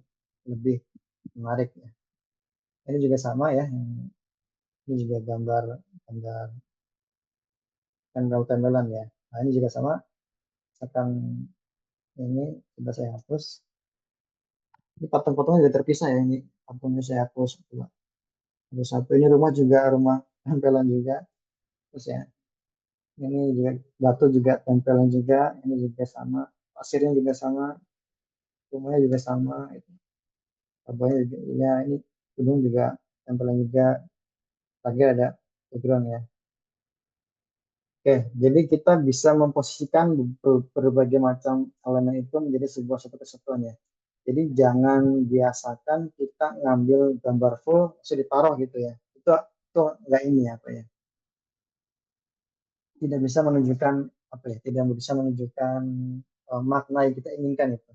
lebih menarik ya. Ini juga sama ya. Ini juga gambar gambar tembel-tembelan ya. Nah ini juga sama. Misalkan ini coba saya hapus. Ini patung-patungnya juga terpisah ya. Ini patungnya saya hapus. Coba. Terus satu ini rumah juga rumah tempelan juga. Terus ya ini juga batu juga tempelan juga. Ini juga sama. Pasirnya juga sama. Rumahnya juga sama. Itu. Abahnya juga ya ini gunung juga tempelan juga. Lagi ada background ya. Oke, jadi kita bisa memposisikan berbagai macam elemen itu menjadi sebuah satu kesatuan ya. Jadi jangan biasakan kita ngambil gambar full terus ditaruh gitu ya. Itu nggak ini apa ya. Tidak bisa menunjukkan apa ya, tidak bisa menunjukkan makna yang kita inginkan itu.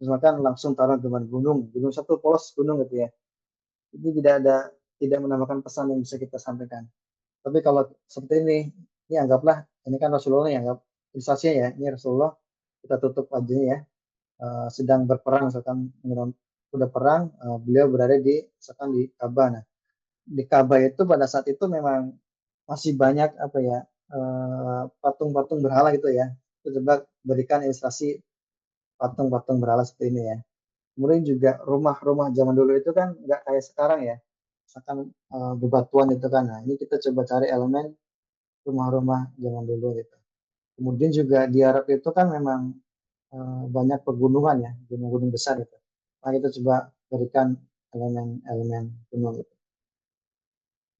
Misalkan langsung taruh gambar gunung, gunung satu polos gunung gitu ya. Jadi tidak menambahkan pesan yang bisa kita sampaikan. Tapi kalau seperti ini anggaplah ini kan Rasulullah yang anggap ilustrasinya ya, ini Rasulullah kita tutup wajahnya ya, sedang berperang misalkan udah perang, beliau berada di misalkan di Ka'bah. Nah, di Ka'bah itu pada saat itu memang masih banyak apa ya patung-patung berhala gitu ya. Itu coba berikan ilustrasi patung-patung berhala seperti ini ya. Kemudian juga rumah-rumah zaman dulu itu kan nggak kayak sekarang ya. misalkan bebatuan itu kan. Nah, ini kita coba cari elemen rumah-rumah zaman dulu gitu. Kemudian juga di Arab itu kan memang banyak pegunungan ya, gunung-gunung besar gitu. Nah, kita coba berikan elemen-elemen gunung gitu.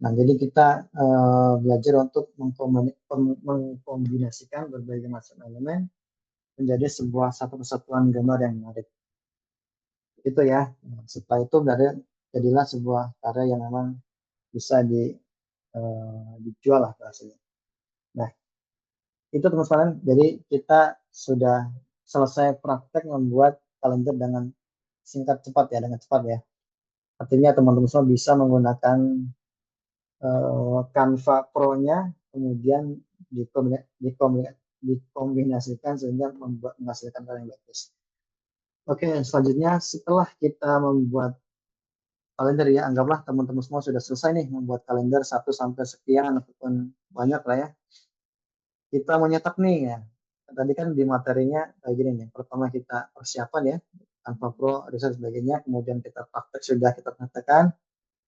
Nah, jadi kita belajar untuk mengkombinasikan berbagai macam elemen menjadi sebuah satu kesatuan gambar yang menarik. Itu ya. Setelah itu berarti jadilah sebuah karya yang memang bisa dijual lah bahasanya. Nah, itu teman-teman. Jadi kita sudah selesai praktek membuat kalender dengan singkat cepat ya, dengan cepat ya. Artinya teman-teman semua bisa menggunakan Canva Pro-nya, kemudian dikombinasikan sehingga menghasilkan karya yang bagus. Oke, selanjutnya setelah kita membuat kalender ya, anggaplah teman-teman semua sudah selesai nih membuat kalender satu sampai sekian ataupun banyak lah ya. Kita mau nyetak nih ya. Tadi kan di materinya kayak gini nih. Pertama kita persiapan ya, Canva Pro, riset sebagainya. Kemudian kita praktek sudah kita praktekkan.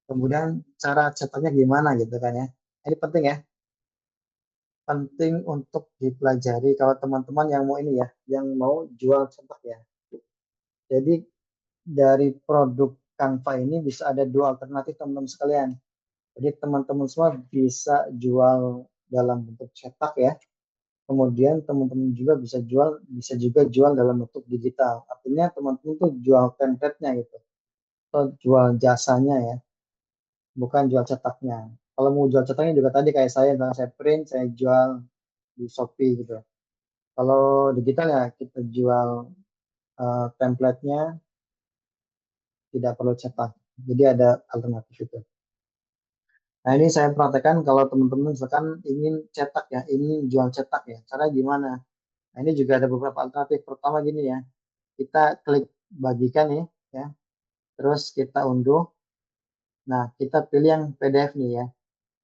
Kemudian cara cetaknya gimana gitu kan ya. Ini penting ya. Penting untuk dipelajari kalau teman-teman yang mau ini ya, yang mau jual cetak ya. Jadi dari produk Canva ini bisa ada dua alternatif teman-teman sekalian. Jadi teman-teman semua bisa jual dalam bentuk cetak ya. Kemudian teman-teman juga bisa juga jual dalam bentuk digital. Artinya teman-teman tuh jual template-nya gitu. Atau jual jasanya ya, bukan jual cetaknya. Kalau mau jual cetaknya juga tadi kayak saya print, saya jual di Shopee gitu. Kalau digital ya kita jual template-nya, tidak perlu cetak. Jadi ada alternatif itu. Nah, ini saya praktekkan kalau teman-teman misalkan ingin cetak ya, ingin jual cetak ya. Cara gimana? Nah, ini juga ada beberapa alternatif. Pertama gini ya, kita klik bagikan nih ya, terus kita unduh. Nah, kita pilih yang PDF nih ya,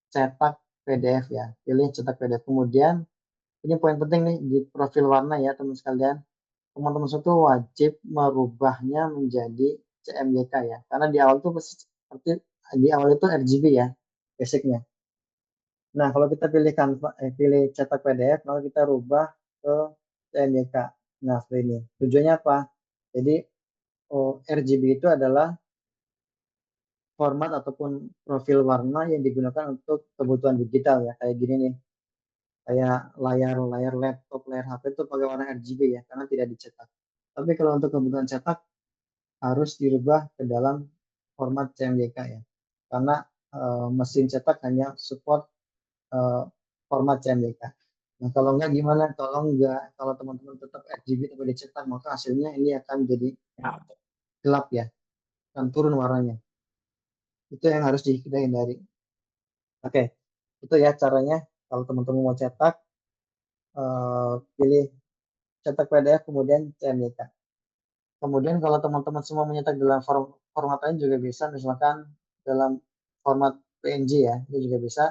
cetak PDF ya, pilih cetak PDF. Kemudian ini poin penting nih di profil warna ya teman sekalian. Teman-teman itu wajib merubahnya menjadi CMYK ya, karena di awal tuh seperti di awal itu RGB ya, basicnya. Nah, kalau kita pilih cetak PDF, maka kita rubah ke CMYK. Nah, seperti ini. Tujuannya apa? Jadi RGB itu adalah format ataupun profil warna yang digunakan untuk kebutuhan digital ya. Kayak gini nih. Kayak layar laptop, layar HP itu pakai warna RGB ya, karena tidak dicetak. Tapi kalau untuk kebutuhan cetak harus dirubah ke dalam format CMYK ya. Karena mesin cetak hanya support eh, format CMYK. Nah, kalau enggak gimana? Kalau teman-teman tetap RGB tapi dicetak, maka hasilnya ini akan jadi gelap ya, akan turun warnanya. Itu yang harus kita hindari. Oke, itu ya caranya. Kalau teman-teman mau cetak, pilih cetak PDF kemudian CMYK. Kemudian kalau teman-teman semua menyetak dalam format lain juga bisa, misalkan dalam format PNG ya, itu juga bisa.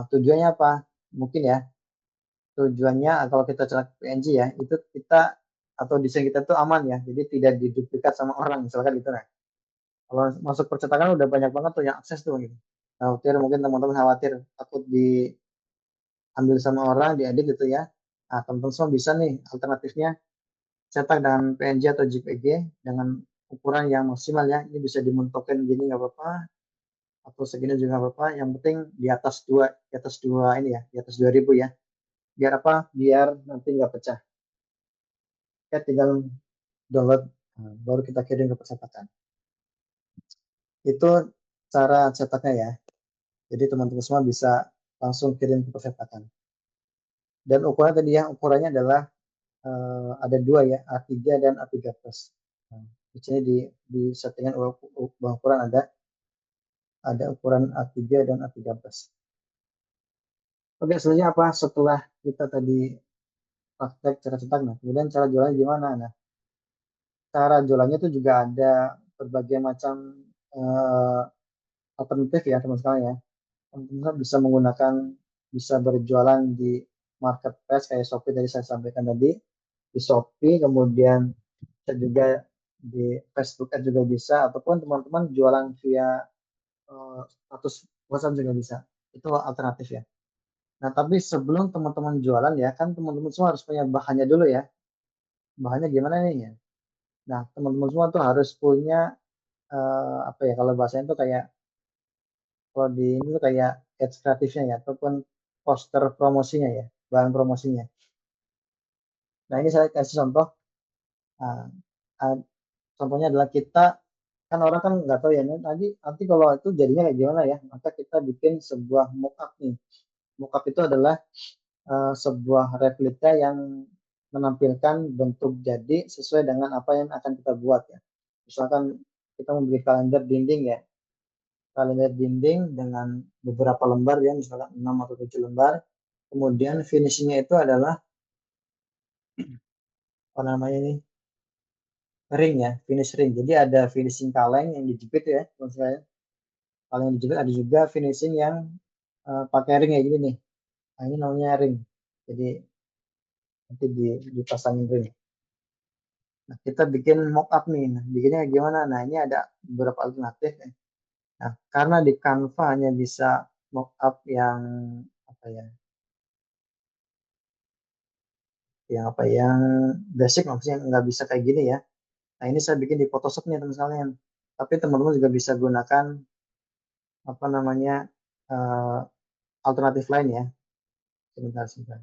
Tujuannya apa? Mungkin ya, tujuannya kalau kita cetak PNG ya, itu kita atau desain kita itu aman ya, jadi tidak diduplikat sama orang, misalkan gitu nah. Kalau masuk percetakan udah banyak banget tuh yang akses tuh gitu. Khawatir mungkin teman-teman khawatir takut diambil sama orang, diedit gitu ya. Nah, teman-teman semua bisa nih alternatifnya cetak dengan PNG atau JPG dengan ukuran yang maksimal ya. Ini bisa dimentokkan gini nggak apa-apa atau segini juga nggak apa-apa. Yang penting di atas dua ini ya, di atas 2000 ya. Biar apa? Biar nanti nggak pecah. Kita tinggal download, baru kita kirim ke percetakan. Itu cara cetaknya ya. Jadi teman-teman semua bisa langsung kirim ke percetakan. Dan ukuran tadi ya, ukurannya adalah ada dua ya, A3 dan A3 plus. Nah, di sini di settingan ukuran ada ukuran A3 dan A3 plus. Oke, selanjutnya apa? Setelah kita tadi praktek cara cetak, nah kemudian cara jualannya gimana? Nah, cara jualannya itu juga ada berbagai macam eh, alternatif ya teman-teman ya. Teman-teman bisa berjualan di marketplace kayak Shopee tadi saya sampaikan tadi, di Shopee, kemudian bisa juga di Facebook Ads juga bisa, ataupun teman-teman jualan via status WhatsApp juga bisa. Itu alternatif ya. Nah, tapi sebelum teman-teman jualan ya, kan teman-teman semua harus punya bahannya dulu ya. Bahannya gimana nih ya? Nah, teman-teman semua tuh harus punya apa ya, kalau bahasanya tuh kayak, kalau di ini tuh kayak ads kreatifnya ya, ataupun poster promosinya ya, bahan promosinya. Nah, ini saya kasih contoh. Nah, ah, contohnya adalah kita, kan orang kan nggak tahu ya, nanti nanti kalau itu jadinya kayak gimana ya, maka kita bikin sebuah mockup nih. Mockup itu adalah sebuah replika yang menampilkan bentuk jadi sesuai dengan apa yang akan kita buat ya. Misalkan kita membeli kalender dinding ya, kalender dinding dengan beberapa lembar ya, misalkan 6 atau 7 lembar. Kemudian finishingnya itu adalah apa namanya ini, ring ya, finish ring. Jadi ada finishing kaleng yang dijepit ya, maksudnya kaleng yang dijepit, ada juga finishing yang pakai ring ya gini nih. Nah, ini namanya ring. Jadi nanti dipasangin ring. Nah, kita bikin mock up nih. Nah, bikinnya gimana? Nah, ini ada beberapa alternatif ya. Nah, karena di Canva hanya bisa mock up yang apa ya? Yang apa yang basic, maksudnya nggak bisa kayak gini ya. Nah, ini saya bikin di Photoshop nih teman sekalian. Tapi teman-teman juga bisa gunakan apa namanya eh, alternatif lain ya. Sebentar, sebentar.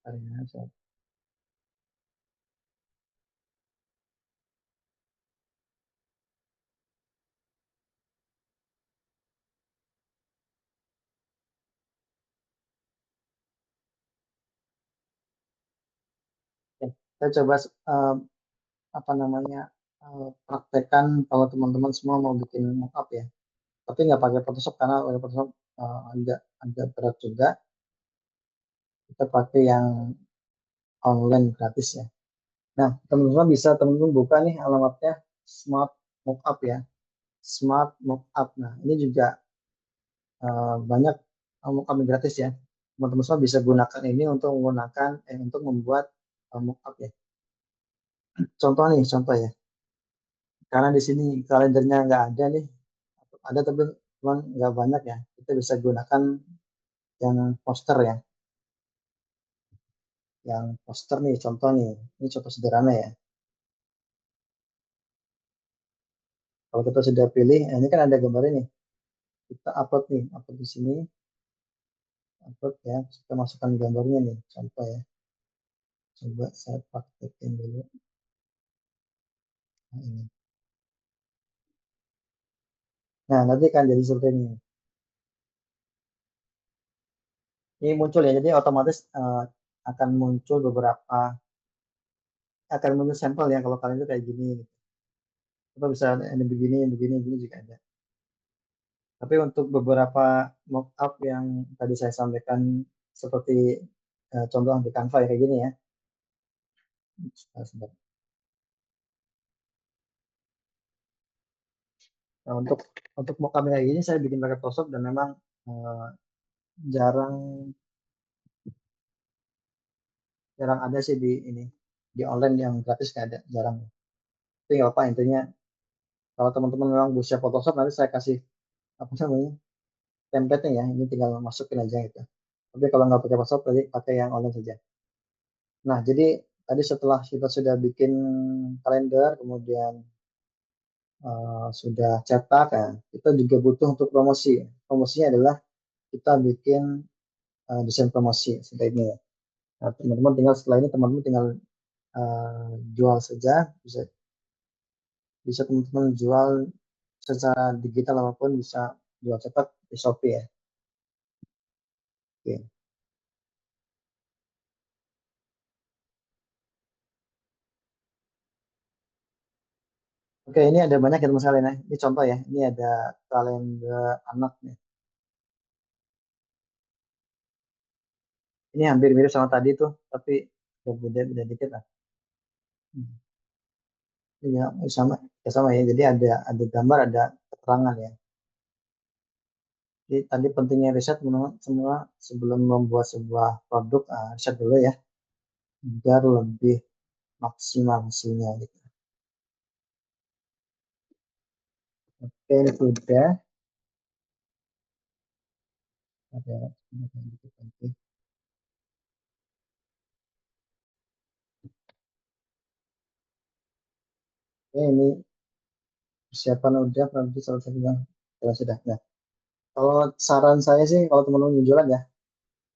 Sebentar ya, Oke. Saya coba apa namanya praktekkan kalau teman-teman semua mau bikin mockup ya. Tapi nggak pakai Photoshop karena pakai Photoshop agak agak berat juga. Kita pakai yang online gratis ya. Nah, teman-teman bisa teman-teman buka nih alamatnya Smart Mockup ya. Smart Mockup. Nah, ini juga banyak mockup yang gratis ya. Teman-teman semua bisa gunakan ini untuk menggunakan untuk membuat mockup ya. Contoh nih, contoh ya. Karena di sini kalendernya nggak ada nih, ada tapi cuman nggak banyak ya. Kita bisa gunakan yang poster ya. Yang poster nih, contoh nih. Ini contoh sederhana ya. Kalau kita sudah pilih, ini kan ada gambarnya nih. Kita upload nih, upload di sini, upload ya. Kita masukkan gambarnya nih, contoh ya. Coba saya praktekin dulu. Nah, ini. Nah, nanti kan jadi seperti ini. Ini muncul ya, jadi otomatis akan muncul beberapa, akan muncul sampel ya kalau kalian itu kayak gini. Atau bisa ada begini, begini, begini juga ada. Tapi untuk beberapa mockup yang tadi saya sampaikan seperti contoh di Canva ya kayak gini ya. Sebentar. Nah, untuk mockup kayak gini saya bikin pakai Photoshop dan memang eh, jarang jarang ada sih di ini, di online yang gratis nggak ada, jarang. Tapi nggak apa, intinya kalau teman-teman memang bisa Photoshop, nanti saya kasih apa namanya template-nya ya, ini tinggal masukin aja gitu. Tapi kalau nggak pakai Photoshop, tadi pakai yang online saja. Nah, jadi tadi setelah kita sudah bikin kalender, kemudian sudah cetak ya, kita juga butuh untuk promosi. Promosinya adalah kita bikin desain promosi seperti ini ya. Nah, teman-teman tinggal setelah ini teman-teman tinggal jual saja, bisa bisa teman-teman jual secara digital maupun bisa jual cepat di Shopee ya. Oke. Oke, ini ada banyak ya teman sekalian ya. Ini contoh ya. Ini ada kalender anak nih. Ini hampir mirip sama tadi tuh, tapi berbeda beda dikit lah. Hmm. Iya, sama ya sama ya. Jadi ada gambar, ada keterangan ya. Jadi tadi pentingnya riset semua sebelum membuat sebuah produk, riset dulu ya, biar lebih maksimal hasilnya gitu. Oke, sudah ada oke. Oke, ini persiapan udah, produk salah satu yang sudah. Nah, kalau saran saya sih, kalau teman-teman yang jualan ya,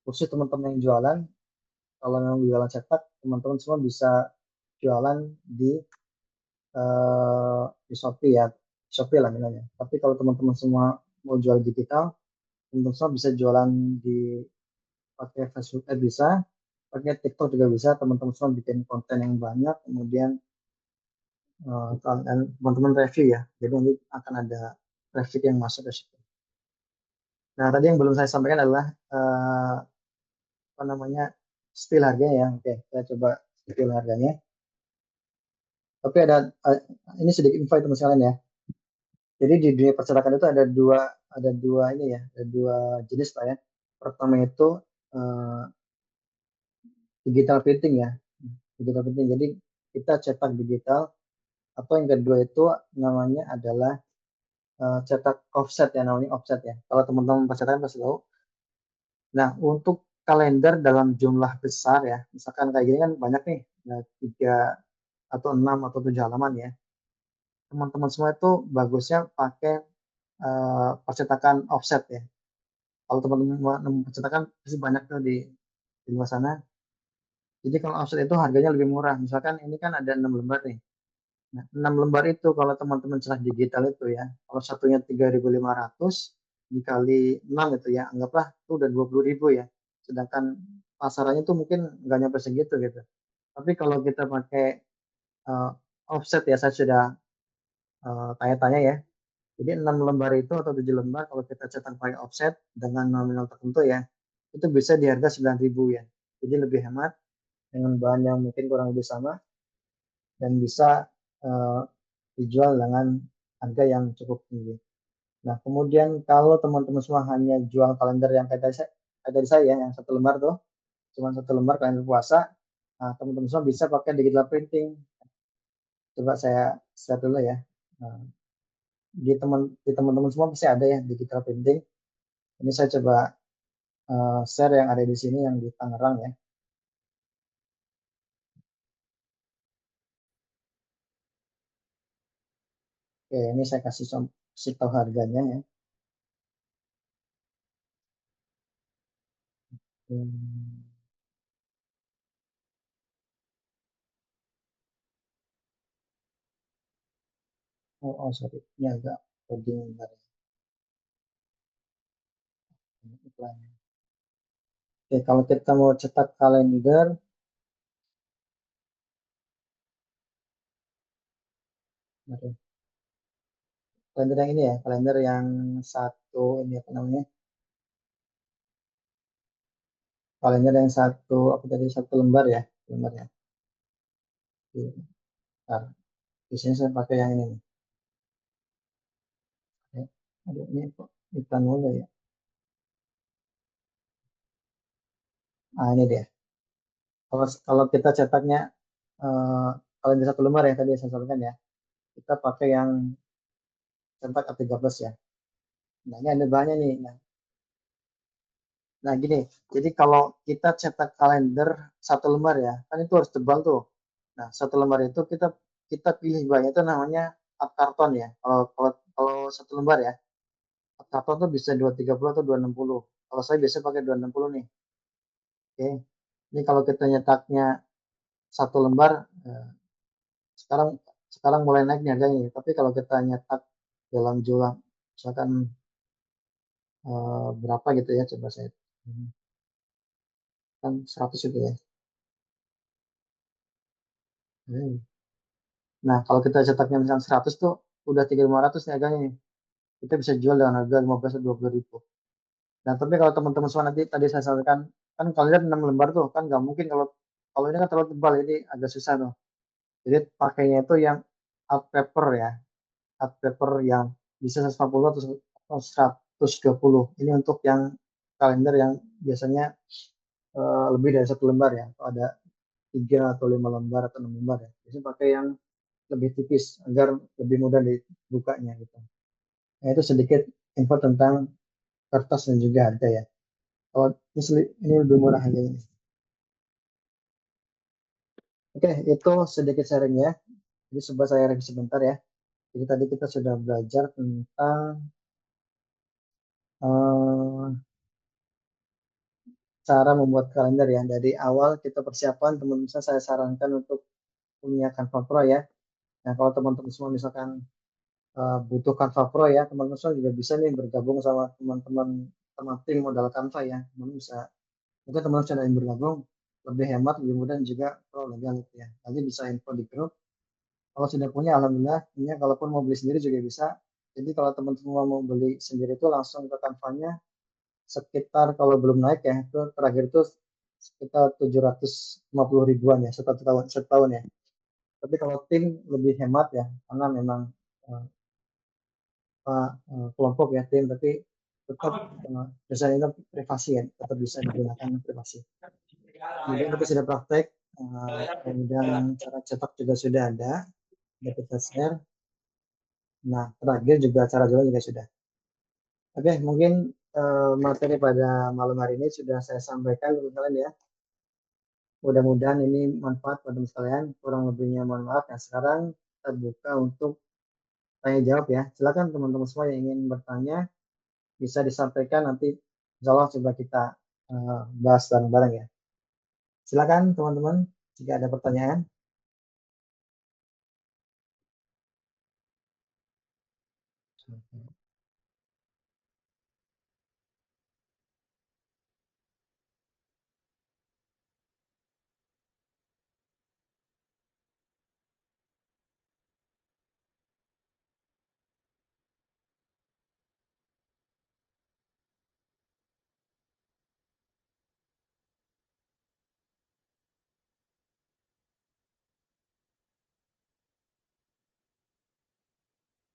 khusus teman-teman yang jualan, kalau memang jualan cetak, teman-teman semua bisa jualan di di Shopee ya, Shopee lah namanya. Tapi kalau teman-teman semua mau jual digital, teman-teman semua bisa jualan di pakai Facebook bisa, pakai TikTok juga bisa. Teman-teman semua bikin konten yang banyak, kemudian teman-teman review ya. Jadi nanti akan ada traffic yang masuk ke situ. Nah, tadi yang belum saya sampaikan adalah apa namanya spill harganya ya. Oke, saya coba spill harganya. Tapi eh, ini sedikit info teman sekalian ya. Jadi di dunia percetakan itu ada dua ini ya, ada dua jenis lah ya. Pertama itu eh, digital printing ya, digital printing. Jadi kita cetak digital, atau yang kedua itu namanya adalah cetak offset ya, namanya offset ya. Kalau teman-teman percetakan pasti tahu. Nah, untuk kalender dalam jumlah besar ya, misalkan kayak gini kan banyak nih, nah, 3 atau 6 atau 7 halaman ya. Teman-teman semua itu bagusnya pakai percetakan offset ya. Kalau teman-teman mau nemu percetakan pasti banyak tuh di luar sana. Jadi kalau offset itu harganya lebih murah. Misalkan ini kan ada 6 lembar nih. Nah, 6 lembar itu kalau teman-teman cetak digital itu ya, kalau satunya 3.500 dikali 6 itu ya, anggaplah itu udah 20.000 ya. Sedangkan pasarannya tuh mungkin nggak nyampe segitu gitu. Tapi kalau kita pakai uh, offset ya, saya sudah tanya-tanya ya. Jadi 6 lembar itu atau 7 lembar kalau kita cetak pakai offset dengan nominal tertentu ya, itu bisa di harga 9.000 ya. Jadi lebih hemat dengan bahan yang mungkin kurang lebih sama dan bisa uh, dijual dengan harga yang cukup tinggi. Nah, kemudian kalau teman-teman semua hanya jual kalender yang kayak tadi saya ya, yang 1 lembar tuh, cuma 1 lembar kalender puasa, nah, teman-teman semua bisa pakai digital printing. Coba saya share dulu ya. Nah, di teman-teman semua pasti ada ya digital printing. Ini saya coba share yang ada di sini yang di Tangerang ya. Oke, ini saya kasih tahu harganya ya. Hmm. Oh, sorry, ini agak loading bentar ya, ini iklannya. Oke, kalau kita mau cetak kalender, bentar ya. Kalender yang ini ya, kalender yang satu ini apa namanya? Kalender yang satu apa tadi, 1 lembar ya, lembar ya. Oke, bentar. Biasanya saya pakai yang ini nih. Oke. Aduh, ini kok iklan mulu ya. Ah, ini dia. Kalau kita cetaknya eh, kalender 1 lembar ya tadi saya sampaikan ya, kita pakai yang cetak A13 ya. Nah, ini ada bahannya nih. Nah, gini, jadi kalau kita cetak kalender 1 lembar ya, kan itu harus tebal tuh. Nah, 1 lembar itu kita kita pilih bahannya itu namanya art karton ya. Kalau 1 lembar ya, art karton tuh bisa 230 atau 260. Kalau saya biasa pakai 260 nih. Oke. Ini kalau kita nyetaknya 1 lembar, eh, sekarang sekarang mulai naik nih harganya. Tapi kalau kita nyetak dalam jumlah, misalkan berapa gitu ya, coba saya kan 100 itu ya. Hmm. Nah, kalau kita cetaknya misalnya 100 tuh udah 3.500 nih harganya nih. Kita bisa jual dengan harga 15 atau 20.000. Nah, tapi kalau teman-teman semua nanti tadi saya sampaikan, kan kalau lihat 6 lembar tuh, kan nggak mungkin kalau kalau ini kan terlalu tebal, jadi agak susah tuh. Jadi pakainya itu yang art paper ya, art paper yang bisa 150 atau 100. 120. Ini untuk yang kalender yang biasanya lebih dari 1 lembar ya. Atau ada 3 atau 5 lembar atau 6 lembar ya. Biasanya pakai yang lebih tipis agar lebih mudah dibukanya gitu. Nah, itu sedikit info tentang kertas dan juga harga ya. Kalau ini lebih murah harganya. Oke, itu sedikit sharing ya. Jadi coba saya review sebentar ya. Jadi tadi kita sudah belajar tentang eh, cara membuat kalender ya. Dari awal kita persiapan, teman-teman saya sarankan untuk punya Canva Pro ya. Nah, kalau teman-teman semua misalkan butuh Canva Pro ya, teman-teman semua juga bisa nih bergabung sama teman-teman sama tim modal Canva ya. Teman bisa, mungkin teman-teman sudah yang bergabung, lebih hemat, lebih mudah dan juga pro legal gitu ya. Nanti bisa info di grup. Kalau sudah punya, alhamdulillah. Ini kalaupun mau beli sendiri juga bisa. Jadi kalau teman-teman mau beli sendiri itu langsung ke Canva-nya sekitar kalau belum naik ya, itu terakhir itu sekitar 750 ribuan ya setahun ya. Tapi kalau tim lebih hemat ya, karena memang eh, kelompok ya tim, tapi tetap biasanya itu privasi ya, tetap bisa digunakan privasi. Kemudian kita sudah praktek, kemudian cara cetak juga sudah ada kita share. Nah, terakhir juga cara jual juga sudah. Oke, mungkin materi pada malam hari ini sudah saya sampaikan kepada kalian ya. Mudah-mudahan ini manfaat pada sekalian. Kurang lebihnya mohon maaf. Nah, sekarang kita buka untuk tanya jawab ya. Silakan teman-teman semua yang ingin bertanya bisa disampaikan nanti. Insya Allah coba kita bahas bareng-bareng ya. Silakan teman-teman jika ada pertanyaan.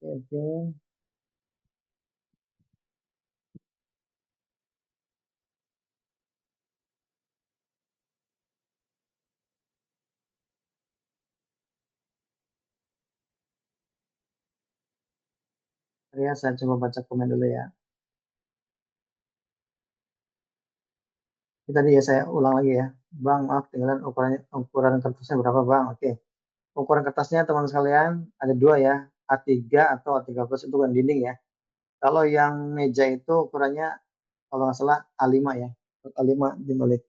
Oke, oke. Ya, saya coba baca komen dulu ya. Ini tadi ya saya ulang lagi ya. Bang, maaf tinggalan ukuran kertasnya berapa Bang? Oke. Ukuran kertasnya teman sekalian ada dua ya, A3 atau A13 itu kan dinding ya. Kalau yang meja itu ukurannya kalau nggak salah A5 ya, A5 dinolit.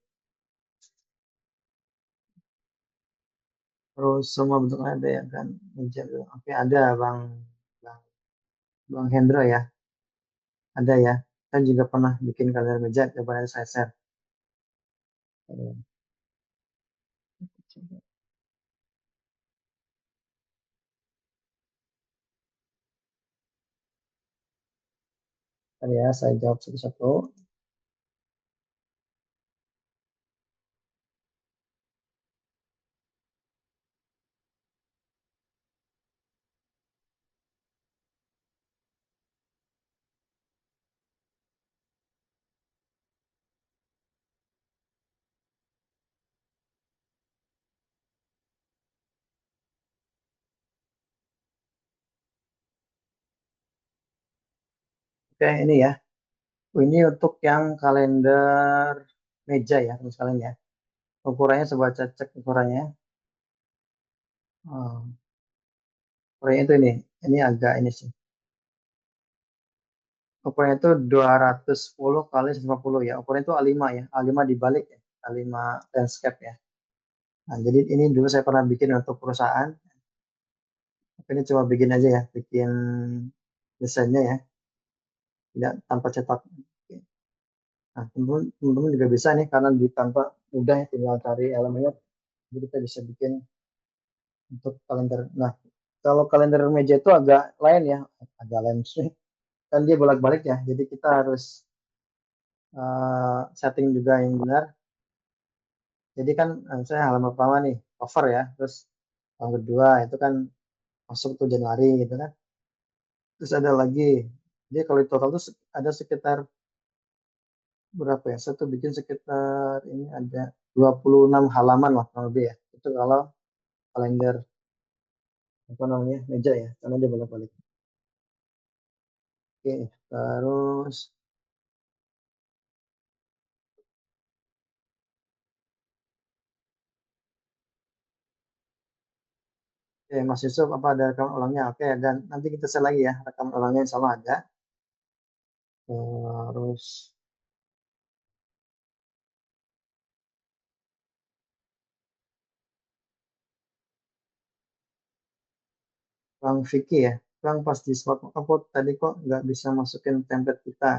Terus semua bentuknya ada ya kan, meja itu. Oke ada Bang, Bang Hendro ya, ada ya. Saya juga pernah bikin kalender meja, coba nanti saya share. Bentar ya, saya jawab satu-satu. Oke ini ya, ini untuk yang kalender meja ya, teman sekalian ya. Ukurannya coba cek ukurannya. Oh, ukurannya itu ini agak ini sih. Ukurannya itu 210 kali 150 ya. Ukurannya itu A5 ya. A5 dibalik ya. A5 landscape ya. Nah, jadi ini dulu saya pernah bikin untuk perusahaan. Ini cuma bikin aja ya. Bikin desainnya ya. Tidak tanpa cetak. Nah, teman-teman juga bisa nih karena di tanpa mudah ya, tinggal cari elemennya. Jadi kita bisa bikin untuk kalender. Nah, kalau kalender meja itu agak lain ya. Agak lain sih. Kan dia bolak-balik ya. Jadi kita harus setting juga yang benar. Jadi kan saya halaman pertama nih cover ya, terus yang kedua itu kan masuk tuh Januari gitu kan, terus ada lagi, jadi kalau total tuh ada sekitar berapa ya? Satu bikin sekitar ini ada 26 halaman lah kurang lebih ya. Itu kalau kalender apa namanya meja ya, karena dia bolak-balik. Oke, terus Mas Yusuf apa ada rekaman ulangnya? Oke, dan nanti kita share lagi ya rekaman ulangnya insya Allah ada. Terus Bang Vicky ya, Bang pas di swap upload tadi kok nggak bisa masukin template kita.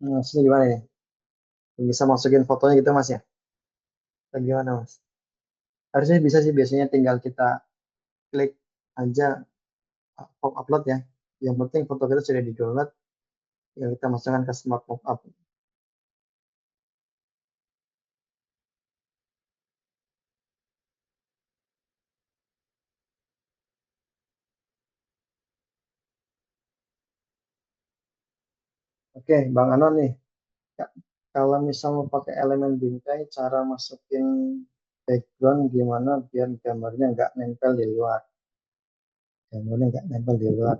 Maksudnya gimana ya? Bisa masukin fotonya gitu Mas ya? Atau gimana Mas? Harusnya bisa sih, biasanya tinggal kita klik aja upload ya. Yang penting foto kita sudah di download, yang kita masukkan ke smart mockup. Oke, Bang Anon nih. Kalau misal mau pakai elemen bingkai, cara masukin background gimana biar gambarnya nggak nempel di luar. Gambarnya nggak nempel di luar.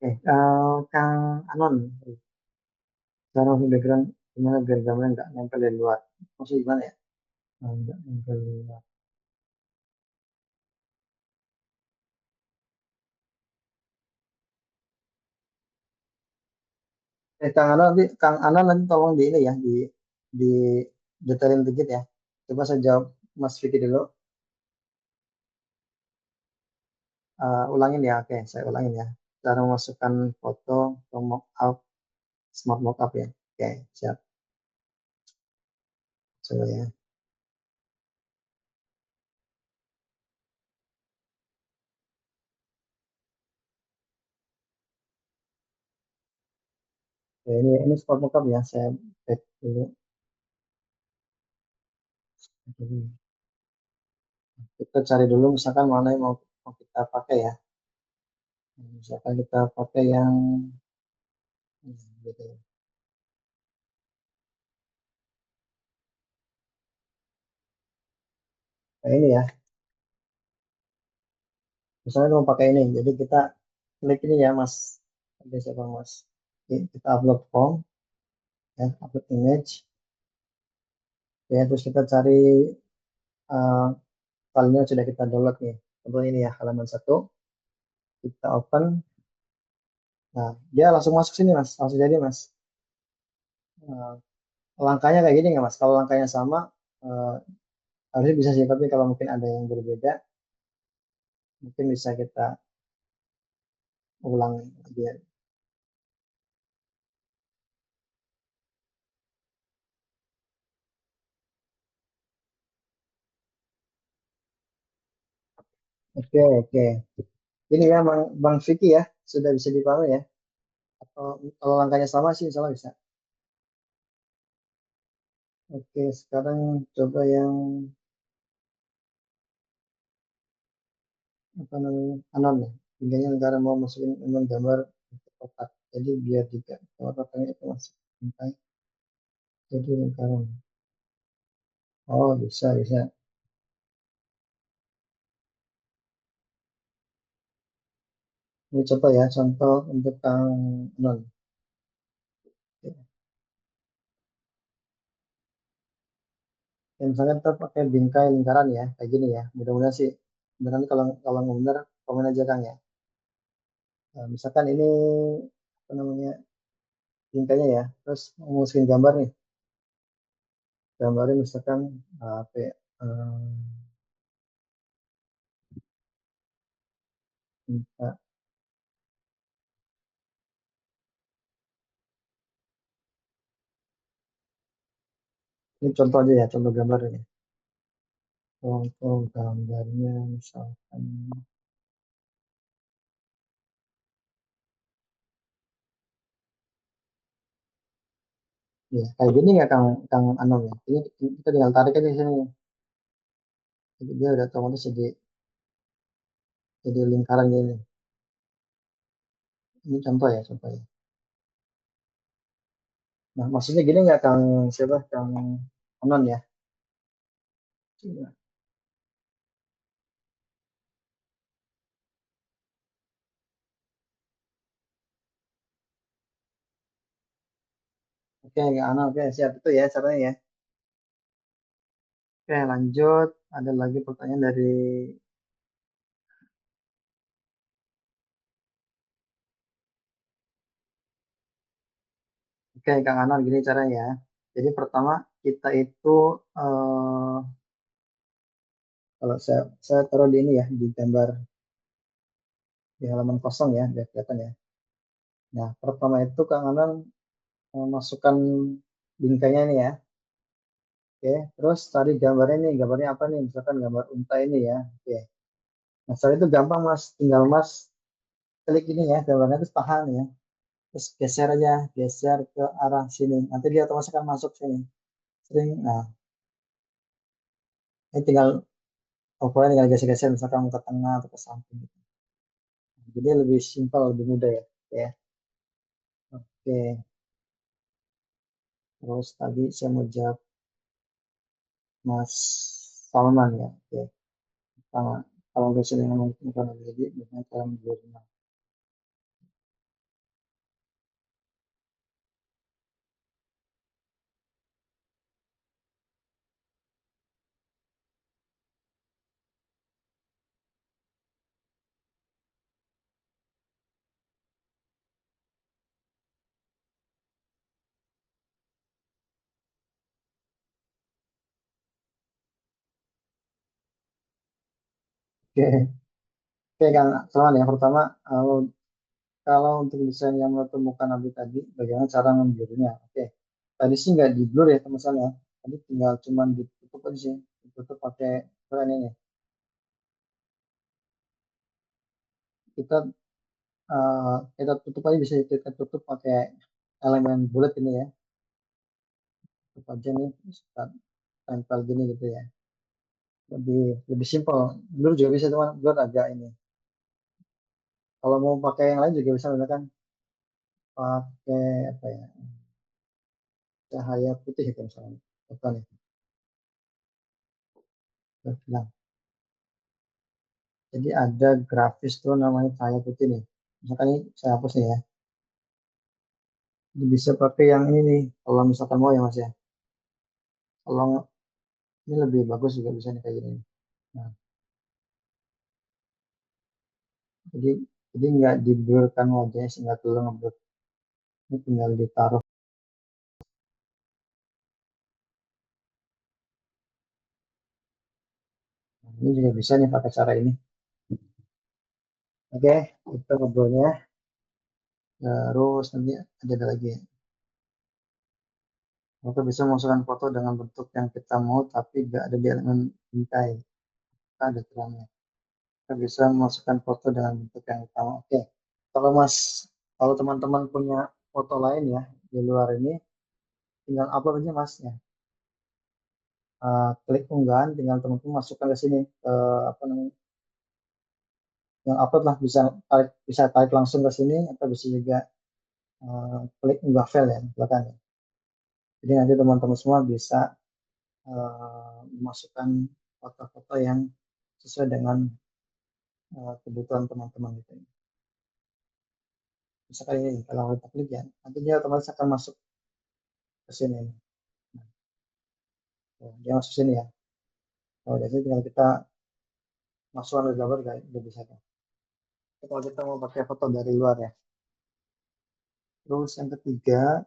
Oke, Kang Anon, cara masukin background gimana biar gambarnya nggak nempel di luar. Maksudnya gimana ya? Nggak nempel di luar. Kang Anon nanti tolong di ini ya, di detailin dikit ya. Coba saya jawab Mas Vicky dulu. Ulangin ya, oke, saya ulangin ya. Cara memasukkan foto ke mockup, smart mockup ya. Oke, siap. Coba ya. Oke, ini smart mockup ya. Saya back dulu. Kita cari dulu misalkan mana yang mau kita pakai ya. Misalkan kita pakai yang gitu. Nah, ini ya. Misalnya kita mau pakai ini. Jadi kita klik ini ya, Mas. Ada siapa, Mas? Oke, kita upload form, ya, upload image. Ya, terus kita cari uh, filenya yang sudah kita download nih. Contoh ini ya, halaman satu. Kita open. Nah, dia langsung masuk sini, Mas. Langsung jadi, Mas. Nah, langkahnya kayak gini nggak, Mas? Kalau langkahnya sama, uh, harusnya bisa sih. Tapi kalau mungkin ada yang berbeda, mungkin bisa kita ulang dia. Oke, oke. Ini ya, Bang Vicky ya. Sudah bisa dipahami ya. Atau kalau langkahnya sama sih, insya Allah bisa. Oke, sekarang coba yang apa namanya anon ya. Tinggalnya negara mau masukin anon gambar ke kotak. Jadi biar juga kotaknya itu masuk sampai jadi lingkaran. Oh, bisa, bisa. Ini contoh ya, contoh untuk Kang Anon. Yang misalnya kita pakai bingkai lingkaran ya, kayak gini ya. Mudah-mudahan sih. Benar kalau kalau nggak benar, komen aja Kang ya. Nah, misalkan ini apa namanya bingkainya ya. Terus mau masukin gambar nih. Gambarnya misalkan apa ya, minta- ini contoh aja ya, contoh gambarnya. Contoh gambarnya misalkan Ya, kayak gini nggak Kang Kang Anom ya? Ini kita tinggal tarik aja di sini. Jadi dia udah otomatis jadi lingkaran gini. Ini contoh ya, contoh ya. Nah, maksudnya gini nggak Kang siapa? Kang Anon ya? Iya. Oke, Kang Anon, oke siap itu ya caranya ya. Oke, lanjut. Ada lagi pertanyaan dari oke Kang Anon gini caranya ya. Jadi pertama kita itu eh, kalau saya taruh di ini ya di gambar di halaman kosong ya biar kelihatan ya. Nah, pertama itu Kang Anon masukkan bingkainya ini ya. Oke, terus tadi gambarnya nih, gambarnya apa nih? Misalkan gambar unta ini ya. Oke. Nah, setelah itu gampang Mas, tinggal Mas klik ini ya, gambarnya itu tahan ya. Terus geser aja, geser ke arah sini. Nanti dia otomatis akan masuk sini. Sering, nah, ini tinggal pokoknya tinggal geser-geser misalkan ke tengah atau ke samping gitu. Jadi lebih simpel, lebih mudah ya. Ya. Oke, terus tadi saya mau jawab Mas Salman ya. Oke, sama. Kalau dosen yang bukan jadi, biasanya cara menjadi. Oke, oke Kang Salman ya. Pertama, kalau untuk desain yang menemukan nabi tadi, bagaimana cara memblurnya? Oke, tadi sih nggak di blur ya teman-teman ya. Tadi tinggal cuman ditutup aja sih, ditutup pakai apa ini. Kita kita tutup aja bisa kita tutup pakai elemen bulat ini ya. Tutup aja nih, kita tempel gini gitu ya. Lebih lebih simpel. Blur juga bisa teman, blur agak ini. Kalau mau pakai yang lain juga bisa misalkan pakai apa ya cahaya putih itu misalnya. Apa nih? Bilang. Jadi ada grafis tuh namanya cahaya putih nih. Misalkan ini saya hapus nih ya. Jadi bisa pakai yang ini nih. Kalau misalkan mau ya mas ya. Kalau ini lebih bagus juga bisa nih kayak gini. Nah, jadi jadi nggak diblurkan wajahnya sehingga keluar ngeblur. Ini tinggal ditaruh. Nah, ini juga bisa nih pakai cara ini. Oke, itu ngobrolnya. Terus nanti ada lagi. Kita bisa masukkan foto dengan bentuk yang kita mau tapi nggak ada di elemen bingkai. Kita ada terangnya. Kita bisa memasukkan foto dengan bentuk yang kita mau. Oke, kalau Mas, kalau teman-teman punya foto lain ya di luar ini, tinggal upload aja Mas ya. Klik unggahan, tinggal teman-teman masukkan ke sini ke apa namanya, yang upload lah bisa tarik langsung ke sini atau bisa juga klik unggah file ya, silakan ya. Jadi nanti teman-teman semua bisa memasukkan foto-foto yang sesuai dengan kebutuhan teman-teman gitu. Misalkan ini kalau kita klik ya, nanti dia otomatis akan masuk ke sini. Nah, dia masuk sini ya. Kalau dari sini tinggal kita masukkan ke gambar udah bisa kan. Kalau kita mau pakai foto dari luar ya. Terus yang ketiga,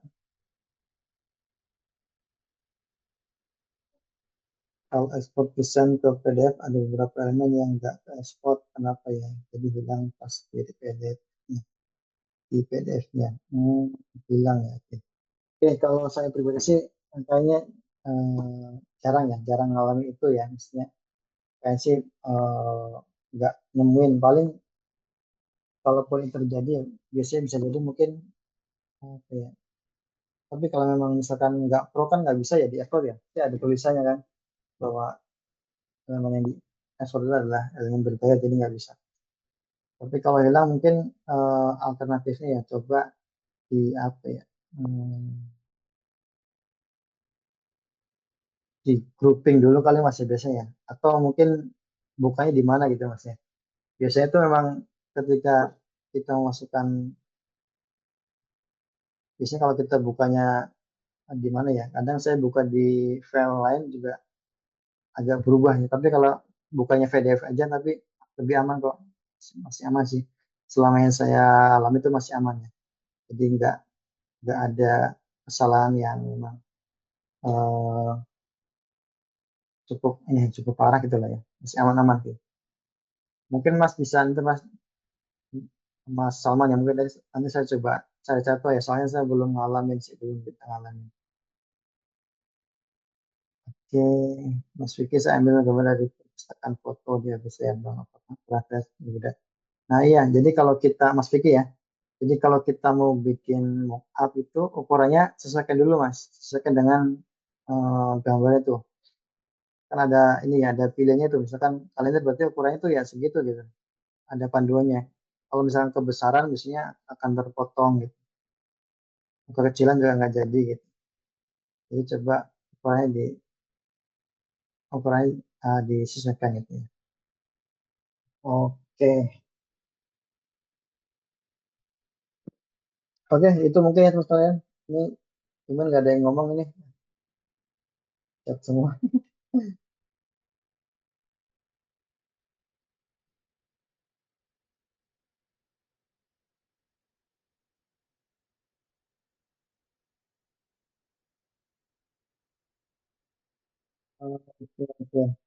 kalau ekspor desain ke PDF ada beberapa elemen yang nggak ke ekspor. Kenapa ya? Jadi hilang pas di PDF. Di PDF-nya. Hilang ya. Oke. Oke, kalau saya pribadi sih kayaknya jarang ya, jarang ngalamin itu ya. Maksudnya kayak sih nggak nemuin. Paling kalaupun itu terjadi, ya, biasanya bisa jadi mungkin apa ya, Tapi kalau memang misalkan nggak pro kan nggak bisa ya di effort ya. Jadi ada tulisannya kan bahwa elemen yang di effort itu adalah elemen berbahaya jadi nggak bisa. Tapi kalau hilang mungkin alternatifnya ya coba di apa ya? Hmm, di grouping dulu kali mas ya biasanya. Atau mungkin bukanya di mana gitu mas ya. Biasanya itu memang ketika kita memasukkan, biasanya kalau kita bukanya di mana ya. Kadang saya buka di file lain juga agak berubah ya. Tapi kalau bukanya PDF aja tapi lebih aman kok. Masih aman sih. Selama yang saya alami itu masih aman ya. Jadi nggak ada kesalahan yang memang eh, cukup parah gitu lah ya. Masih aman-aman gitu. Mungkin Mas bisa nanti Mas Salman ya mungkin nanti saya coba cari-cari tahu ya. Soalnya saya belum ngalamin sih, belum kita ngalamin. Oke, Mas Vicky saya ambil gambar dari perpustakaan foto dia bisa ya bang. Apakah udah. Nah iya, jadi kalau kita Mas Vicky ya, jadi kalau kita mau bikin mockup itu ukurannya sesuaikan dulu Mas, sesuaikan dengan gambarnya tuh. Kan ada ini ya, ada pilihannya tuh. Misalkan kalian lihat berarti ukurannya tuh ya segitu gitu. Ada panduannya. Kalau misalkan kebesaran biasanya akan terpotong gitu. Kekecilan juga nggak jadi gitu. Jadi coba ukurannya ukurannya disesuaikan gitu ya. Oke, oke itu mungkin ya teman teman. Ini cuman nggak ada yang ngomong ini, chat semua. Oke, oke.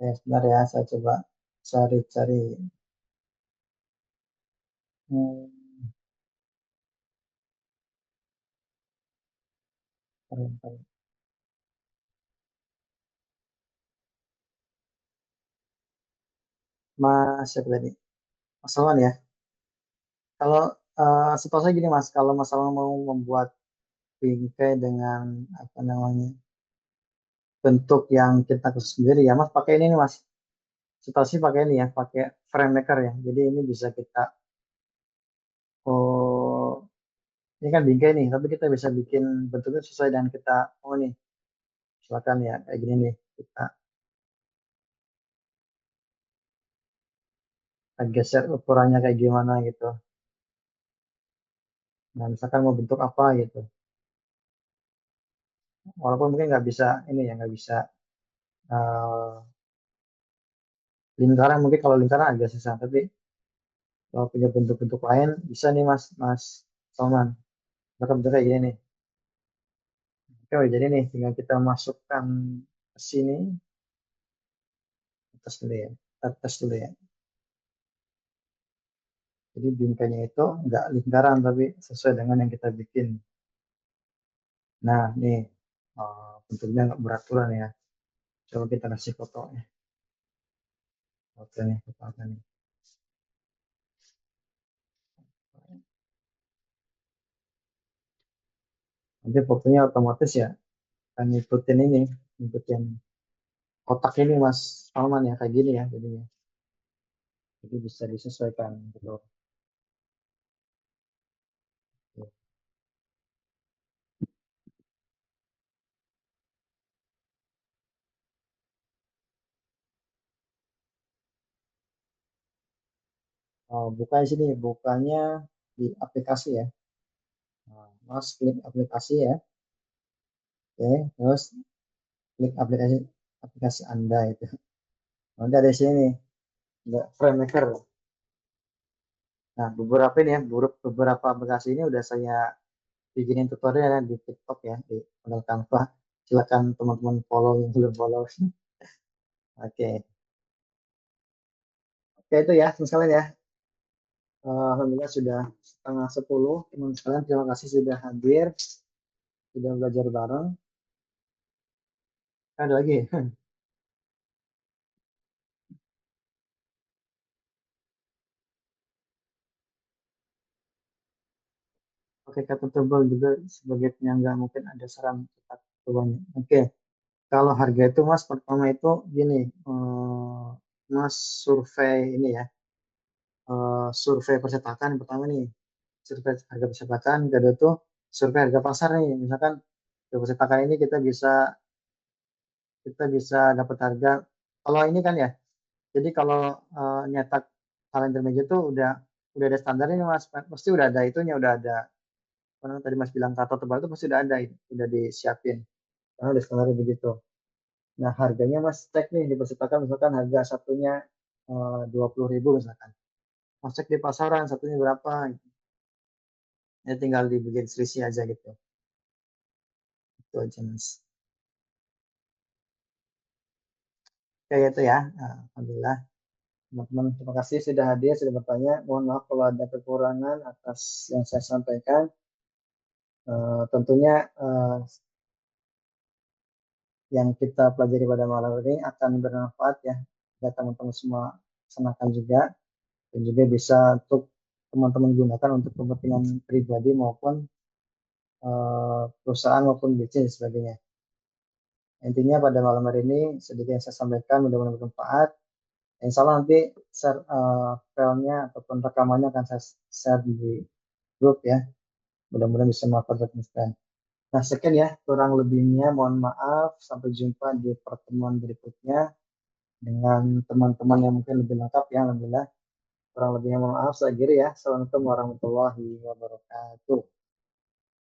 Ya, sebentar ya, saya coba cari-cari. Hmm, keren, keren. Mas, siapa tadi? Mas Salman ya. Kalau setahu saya gini Mas, kalau Mas Salman mau membuat bingkai dengan apa namanya bentuk yang kita khusus sendiri ya, Mas pakai ini nih Mas. Setahu sih pakai ini ya, pakai frame maker ya. Jadi ini bisa kita, oh ini kan bingkai nih, tapi kita bisa bikin bentuknya sesuai dengan kita. Oh nih, silakan ya kayak gini nih. Kita geser ukurannya kayak gimana gitu. Nah, misalkan mau bentuk apa gitu. Walaupun mungkin nggak bisa ini ya, nggak bisa eh, lingkaran. Mungkin kalau lingkaran agak susah, tapi kalau punya bentuk-bentuk lain bisa nih Mas, Mas Salman. Maka bentuk kayak gini nih. Oke, udah jadi nih, tinggal kita masukkan ke sini, atas dulu ya, atas dulu ya. Jadi bingkainya itu nggak lingkaran, tapi sesuai dengan yang kita bikin. Nah, nih bentuknya nggak beraturan ya. Coba kita kasih fotonya. Foto nih, foto apa nih? Nanti fotonya otomatis ya akan ngikutin ini, ngikutin kotak ini Mas Salman ya, kayak gini ya jadinya. Jadi bisa disesuaikan gitu. Buka di sini, bukanya di aplikasi ya. Nah, Mas klik aplikasi ya. Oke, terus klik aplikasi aplikasi Anda itu. Nanti ada di sini, ada frame maker. Nah, beberapa ini ya, beberapa aplikasi ini udah saya bikinin tutorial ya di TikTok ya, di modal Canva. Silakan teman-teman follow yang belum follow. Oke, oke itu ya, misalnya ya. Alhamdulillah sudah setengah 10. Teman sekalian, terima kasih sudah hadir, sudah belajar bareng. Ada lagi. pakai kata tebal juga sebagai penyangga, mungkin ada saran kata tebalnya. Oke, kalau harga itu Mas pertama itu gini, Mas survei ini ya, survei percetakan yang pertama nih, survei harga percetakan, kedua tuh survei harga pasar nih, misalkan harga percetakan ini kita bisa dapat harga, kalau ini kan ya, jadi kalau nyetak kalender meja tuh udah ada standarnya nih Mas, pasti udah ada itunya, udah ada apa namanya, tadi Mas bilang kata tebal itu pasti udah ada, udah disiapin karena udah standarnya begitu. Nah harganya Mas cek nih di percetakan, misalkan harga satunya 20.000 misalkan, Mas cek di pasaran satunya berapa gitu. Ya tinggal dibikin selisih aja gitu, itu aja Mas. Kayak itu ya. Nah, alhamdulillah teman-teman, terima kasih sudah hadir, sudah bertanya. Mohon maaf kalau ada kekurangan atas yang saya sampaikan. Tentunya yang kita pelajari pada malam ini akan bermanfaat ya, buat teman-teman semua laksanakan juga, dan juga bisa untuk teman-teman gunakan untuk kepentingan pribadi maupun perusahaan maupun bisnis dan sebagainya. Intinya pada malam hari ini sedikit yang saya sampaikan mudah-mudahan bermanfaat. Insya Allah nanti share filenya ataupun rekamannya akan saya share di grup ya. Mudah-mudahan bisa bermanfaat. Nah, sekian ya, kurang lebihnya mohon maaf. Sampai jumpa di pertemuan berikutnya dengan teman-teman yang mungkin lebih lengkap ya, alhamdulillah. Kurang lebihnya mohon maaf. Saya kira ya. Assalamualaikum warahmatullahi wabarakatuh.